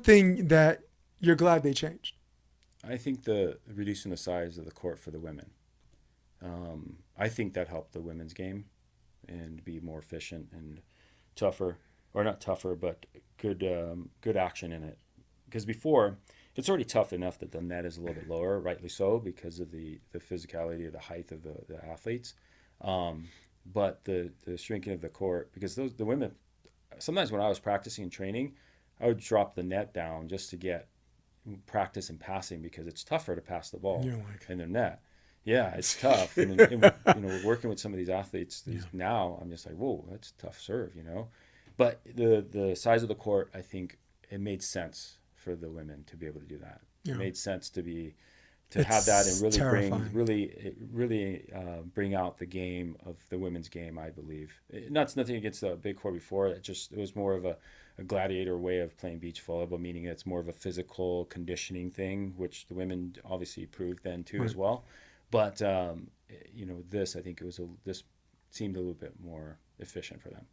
thing that you're glad they changed? I think the reducing the size of the court for the women. I think that helped the women's game and be more efficient and tougher, or not tougher, but good action in it. Because before, it's already tough enough that the net is a little bit lower, rightly so, because of the physicality of the height of the athletes. But the shrinking of the court, because the women, sometimes when I was practicing and training, I would drop the net down just to get practice in passing, because it's tougher to pass the ball in their net. Yeah, it's tough. And working with some of these athletes now, I'm just like, whoa, that's a tough serve, But the size of the court, I think it made sense for the women to be able to do that. It made sense to have that and really bring out the game of the women's game, I believe. Nothing against the big court before. It was more of a gladiator way of playing beach volleyball, meaning it's more of a physical conditioning thing, which the women obviously proved then too as well. But this, I think this seemed a little bit more efficient for them.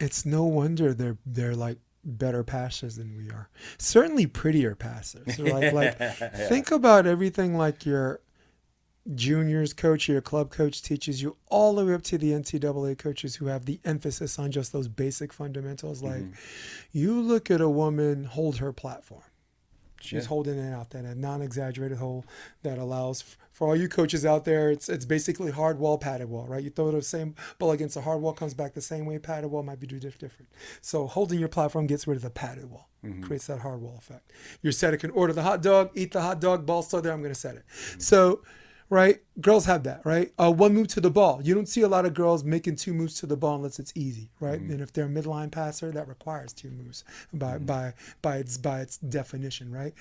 It's no wonder they're like better passers than we are. Certainly prettier passers. Like think about everything like your juniors coach, your club coach teaches you, all the way up to the NCAA coaches who have the emphasis on just those basic fundamentals. Like you look at a woman hold her platform. She's holding it out there, a non-exaggerated hold that allows, for all you coaches out there, it's basically hard wall, padded wall, right? You throw the same ball against a hard wall, comes back the same way. Padded wall might be different. So holding your platform gets rid of the padded wall, creates that hard wall effect. Your setter can order the hot dog, eat the hot dog, ball still there, I'm going to set it. So, right, girls have that, right? One move to the ball. You don't see a lot of girls making two moves to the ball unless it's easy, right? And if they're a midline passer, that requires two moves by its definition, right?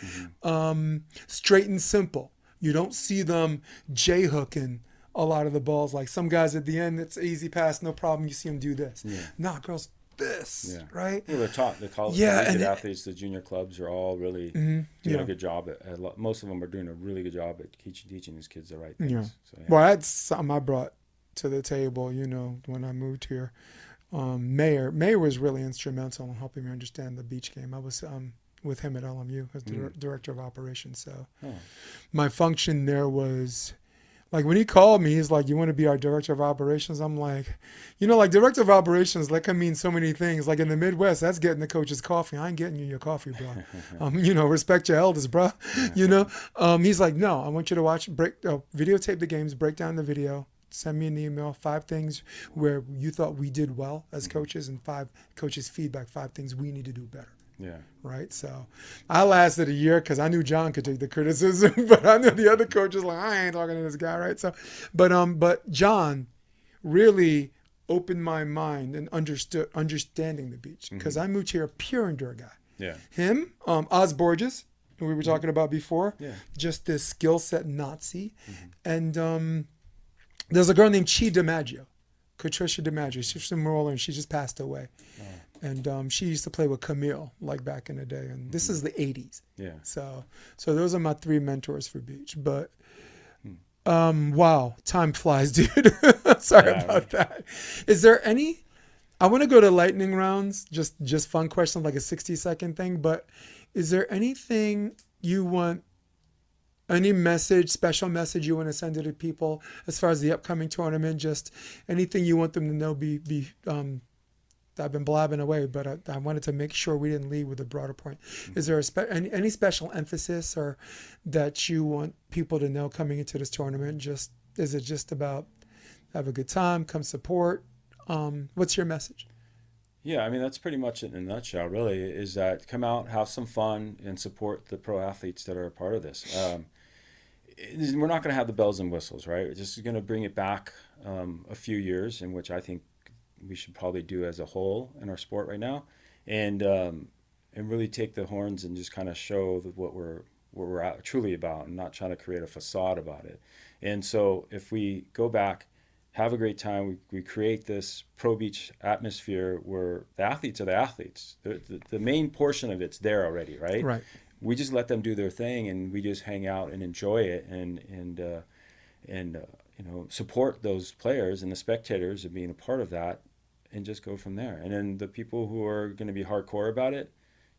Straight and simple. You don't see them J-hooking a lot of the balls. Like some guys at the end, it's easy pass, no problem. You see them do this. Nah, girls, this, right? Well, they're taught. The college athletes, the junior clubs are all really doing a good job. Most of them are doing a really good job at teaching these kids the right things. So, Well, that's something I brought to the table, when I moved here. Mayor was really instrumental in helping me understand the beach game. I was with him at LMU as director of operations. So my function there was Like when he called me, he's like, "You want to be our director of operations?" I'm like, like director of operations, that can mean so many things. Like in the Midwest, that's getting the coach's coffee. I ain't getting you your coffee, bro. Respect your elders, bro. He's like, "No, I want you to videotape the games, break down the video, send me an email, 5 things where you thought we did well as coaches, and 5 coaches' feedback, 5 things we need to do better." Yeah. Right. So I lasted a year because I knew John could take the criticism, but I knew the other coaches like, I ain't talking to this guy. Right. So, but John really opened my mind and understanding the beach, because I moved here a pure enduro guy. Yeah. Him, Oz Borges, who we were talking about before, Yeah. just this skill set Nazi. And there's a girl named Patricia DiMaggio. She's from New Orleans. She just passed away. Oh. And she used to play with Camille, like back in the day. And this is the 80s. Yeah. So those are my 3 mentors for beach. But wow, time flies, dude. Sorry about that. Is there any? I want to go to lightning rounds, just fun questions, like a 60-second thing. But is there anything you want? Any special message you want to send to the people as far as the upcoming tournament? Just anything you want them to know? I've been blabbing away, but I wanted to make sure we didn't leave with a broader point. Is there any special emphasis or that you want people to know coming into this tournament? Is it just about have a good time, come support? What's your message? Yeah, I mean, that's pretty much it in a nutshell, really, is that come out, have some fun, and support the pro athletes that are a part of this. We're not going to have the bells and whistles, right? We're just going to bring it back a few years, in which I think we should probably do as a whole in our sport right now, and really take the horns and just kind of show what we're truly about, and not trying to create a facade about it. And so if we go back, have a great time, we create this pro beach atmosphere where the athletes are the athletes. The main portion of it's there already, right? Right. We just let them do their thing, and we just hang out and enjoy it, and support those players and the spectators and being a part of that, and just go from there. And then the people who are going to be hardcore about it,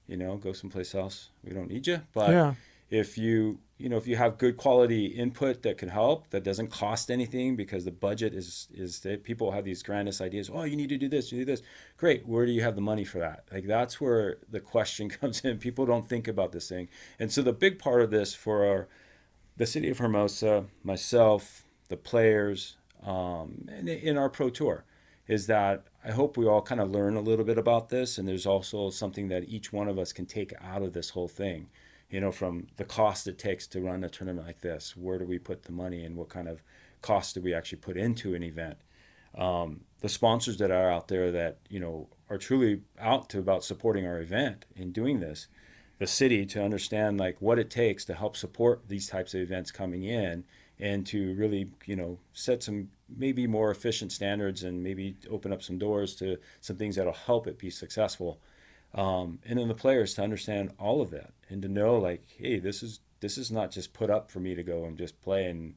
go someplace else. We don't need you. But Yeah. if you have good quality input that can help, that doesn't cost anything, because the budget is that people have these grandest ideas. Oh, you need to do this, you do this. Great. Where do you have the money for that? Like, that's where the question comes in. People don't think about this thing. And so the big part of this for the city of Hermosa, myself, the players, and in our pro tour, is that I hope we all kind of learn a little bit about this, and there's also something that each one of us can take out of this whole thing, from the cost it takes to run a tournament like this. Where do we put the money, and what kind of cost do we actually put into an event? The sponsors that are out there that, are truly out to about supporting our event in doing this, the city to understand like what it takes to help support these types of events coming in, and to really, set some maybe more efficient standards, and maybe open up some doors to some things that'll help it be successful. And then the players to understand all of that, and to know like, hey, this is not just put up for me to go and just play, and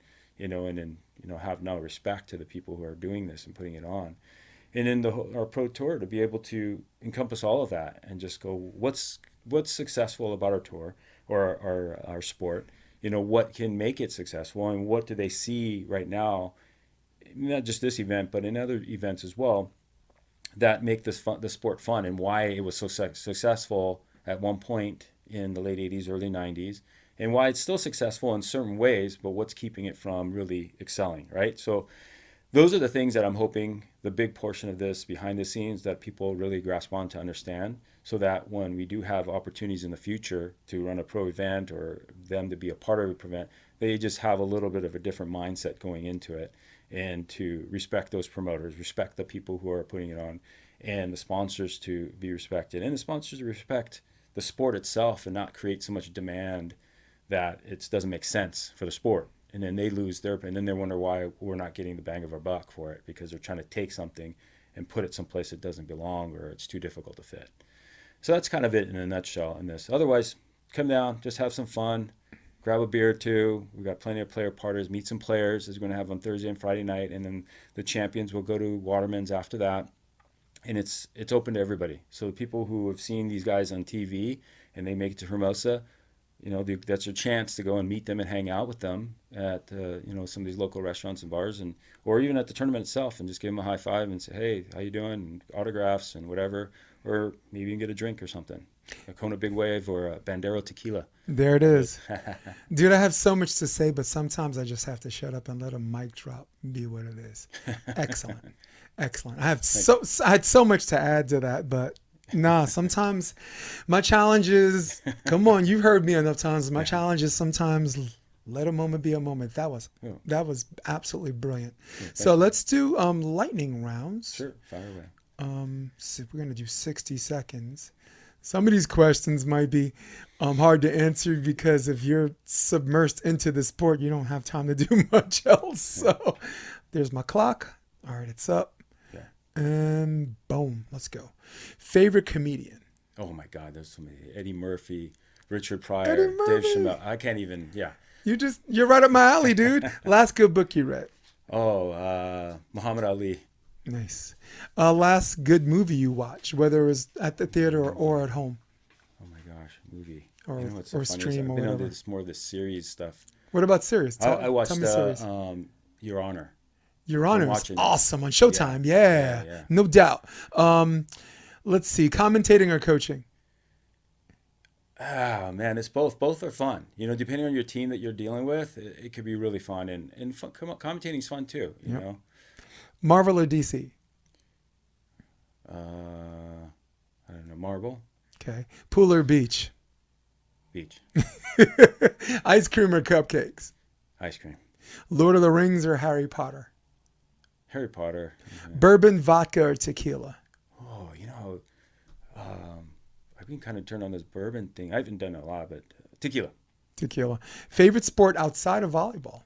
have no respect to the people who are doing this and putting it on. And in our pro tour, to be able to encompass all of that and just go, what's successful about our tour or our sport, what can make it successful, and what do they see right now, not just this event, but in other events as well, that make the sport fun, and why it was so successful at one point in the late 80s, early 90s, and why it's still successful in certain ways, but what's keeping it from really excelling, right? So those are the things that I'm hoping, the big portion of this behind the scenes, that people really grasp on to understand, so that when we do have opportunities in the future to run a pro event, or them to be a part of a event, they just have a little bit of a different mindset going into it, and to respect those promoters, respect the people who are putting it on, and the sponsors to be respected, and the sponsors to respect the sport itself, and not create so much demand that it doesn't make sense for the sport. And then they lose and then they wonder why we're not getting the bang of our buck for it, because they're trying to take something and put it someplace it doesn't belong, or it's too difficult to fit. So that's kind of it in a nutshell in this. Otherwise, come down, just have some fun, grab a beer or two. We've got plenty of player parties, meet some players, as we're going to have on Thursday and Friday night, and then the champions will go to Waterman's after that. And it's open to everybody. So the people who have seen these guys on TV and they make it to Hermosa, that's your chance to go and meet them and hang out with them at some of these local restaurants and bars, or even at the tournament itself, and just give them a high five and say, hey, how you doing, and autographs and whatever, or maybe you can get a drink or something, a Kona Big Wave or a Bandero tequila. There it is. Dude, I have so much to say, but sometimes I just have to shut up and let a mic drop be what it is. Excellent. Excellent. I had so much to add to that, but sometimes my challenge is, come on, you've heard me enough times. My challenge is sometimes let a moment be a moment. That was absolutely brilliant. So let's do lightning rounds. Sure, fire away. So we're going to do 60 seconds. Some of these questions might be hard to answer because if you're submersed into the sport, you don't have time to do much else. So there's my clock. All right, it's up. And boom, let's go. Favorite comedian? Oh my God, there's so many. Eddie Murphy, Richard Pryor, Dave Chappelle. I can't even, You're right up my alley, dude. Last good book you read? Oh, Muhammad Ali. Nice. Last good movie you watched, whether it was at the theater or at home? Oh my gosh, movie. Or stream or whatever. I've been on this more of the series stuff. What about series? I watched Your Honor. Your Honor is awesome on Showtime. Yeah, no doubt. Let's see, commentating or coaching? Man, it's both. Both are fun. Depending on your team that you're dealing with, it could be really fun. And fun, commentating's fun too, you know. Marvel or DC? I don't know, Marvel. Okay. Pool or beach? Beach. Ice cream or cupcakes? Ice cream. Lord of the Rings or Harry Potter? Harry Potter. Bourbon, vodka, or tequila? Oh, I've been kind of turned on this bourbon thing. I haven't done a lot, but tequila. Tequila. Favorite sport outside of volleyball?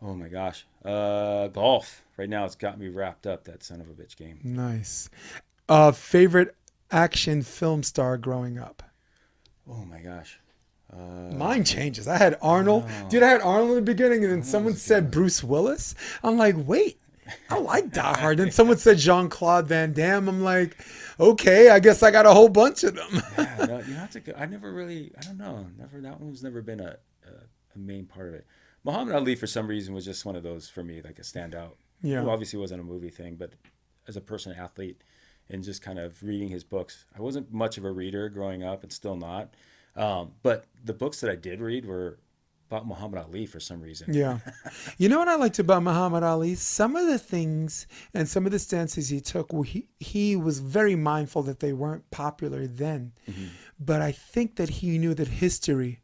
Oh my gosh. Golf. Right now it's got me wrapped up, that son of a bitch game. Nice. Favorite action film star growing up? Oh my gosh. Mine changes. I had Arnold. Dude, I had Arnold in the beginning, and then someone said Bruce Willis. I'm like, wait, I like Die Hard. Then someone said Jean-Claude Van Damme. I'm like, okay, I guess I got a whole bunch of them. You have to go. I never really, I don't know. That one's never been a main part of it. Muhammad Ali, for some reason, was just one of those for me, like a standout. Yeah. Who obviously wasn't a movie thing, but as a person, athlete, and just kind of reading his books. I wasn't much of a reader growing up, and still not. But the books that I did read were about Muhammad Ali for some reason. Yeah. You know what I liked about Muhammad Ali? Some of the things and some of the stances he took, he was very mindful that they weren't popular then. Mm-hmm. But I think that he knew that history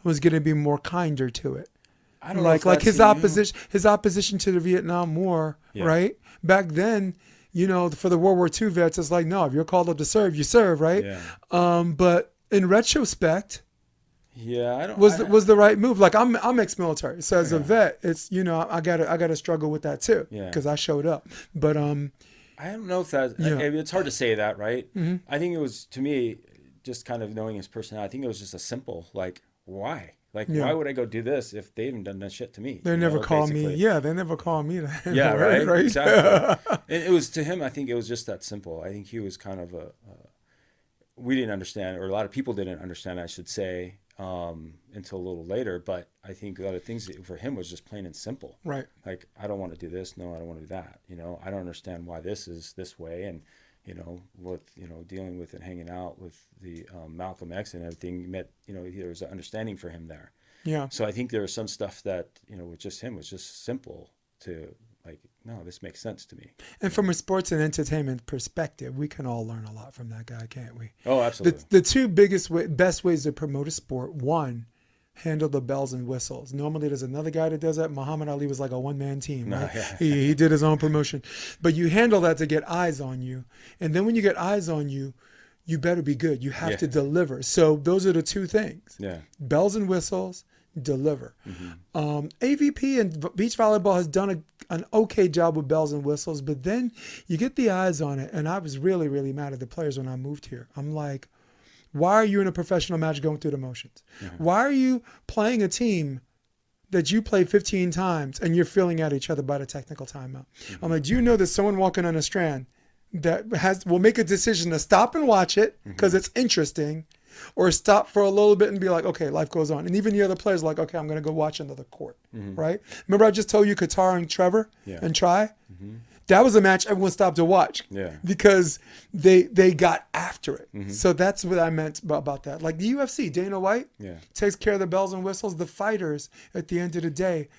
was going to be more kinder to it. I don't know like his opposition to the Vietnam War, right? Back then, for the World War II vets, it's like, no, if you're called up to serve, you serve, right? Yeah. But in retrospect, I was the right move. Like I'm ex-military, so as a vet, it's I gotta struggle with that too, because I showed up. But I don't know if that. It's hard to say that, right? Mm-hmm. I think it was, to me, just kind of knowing his personality. I think it was just a simple why. Like, why would I go do this if they haven't done that shit to me? They never call me. Yeah, they never call me that. Yeah, right? Exactly. And it was, to him, I think it was just that simple. I think he was kind of we didn't understand, or a lot of people didn't understand, I should say, until a little later. But I think a lot of things for him was just plain and simple. Right. Like, I don't want to do this. No, I don't want to do that. I don't understand why this is this way. And, with, dealing with and hanging out with the Malcolm X and everything, there was an understanding for him there. Yeah. So I think there was some stuff that, with just him was just simple to, like, no, this makes sense to me. And from a sports and entertainment perspective, we can all learn a lot from that guy, can't we? Oh, absolutely. The two best ways to promote a sport, one, handle the bells and whistles. Normally there's another guy that does that. Muhammad Ali was like a one-man team, right? He did his own promotion. But you handle that to get eyes on you. And then when you get eyes on you, you better be good. You have to deliver. So those are the two things. Yeah. Bells and whistles, deliver. Mm-hmm. AVP and beach volleyball has done an okay job with bells and whistles, but then you get the eyes on it. And I was really, really mad at the players when I moved here. I'm like, why are you in a professional match going through the motions? Mm-hmm. Why are you playing a team that you play 15 times and you're feeling at each other by the technical timeout? Mm-hmm. I'm like, do you know there's someone walking on a strand that will make a decision to stop and watch it because it's interesting, or stop for a little bit and be like, okay, life goes on. And even the other players are like, okay, I'm going to go watch another court, right? Remember I just told you Qatar and Trevor and Try? That was a match everyone stopped to watch because they got after it. So that's what I meant about that. Like the UFC, Dana White takes care of the bells and whistles. The fighters, at the end of the day,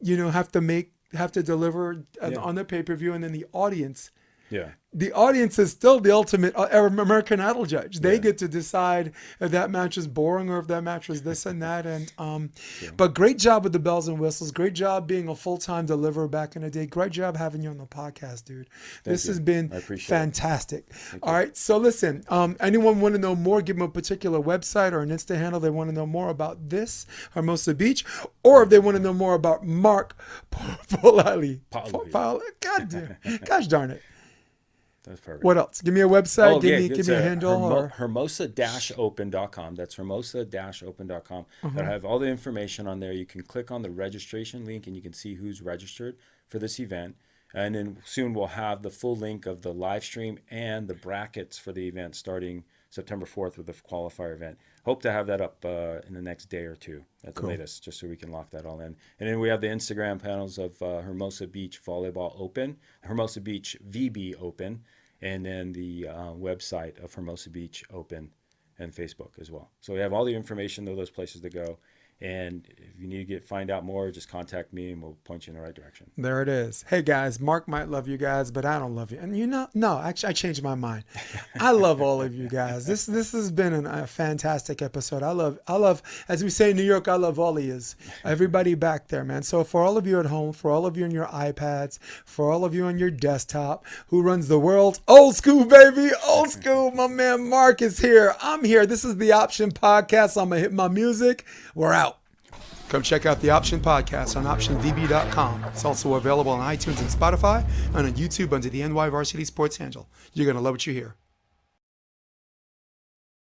have to deliver on the pay-per-view, and then the audience. The audience is still the ultimate American Idol judge. They get to decide if that match is boring or if that match was this and that. And but great job with the bells and whistles. Great job being a full-time deliverer back in the day. Great job having you on the podcast, dude. This has been fantastic. All right. So listen, anyone want to know more, give them a particular website or an Insta handle they want to know more about this, Hermosa Beach, or if they want to know more about Mark Paaluhi. Gosh darn it. That's perfect. What else? Give me a website. Give me a handle. Hermosa-open.com. That's hermosa-open.com. That'll have all the information on there. You can click on the registration link and you can see who's registered for this event. And then soon we'll have the full link of the live stream and the brackets for the event starting September 4th with the qualifier event. Hope to have that up in the next day or two at the latest, just so we can lock that all in. And then we have the Instagram panels of Hermosa Beach Volleyball Open, Hermosa Beach VB Open, and then the website of Hermosa Beach Open and Facebook as well. So we have all the information of those places to go. And if you need to find out more, just contact me and we'll point you in the right direction. There it is. Hey guys, Mark might love you guys, but I don't love you. And no, actually I changed my mind. I love all of you guys. This has been a fantastic episode. I love, as we say in New York, I love all of yous. Everybody back there, man. So for all of you at home, for all of you on your iPads, for all of you on your desktop, who runs the world, old school, baby, old school. My man Mark is here. I'm here. This is the Option Podcast. I'm going to hit my music. We're out. Come check out the Option Podcast on optionvb.com. It's also available on iTunes and Spotify and on YouTube under the NY Varsity Sports handle. You're going to love what you hear.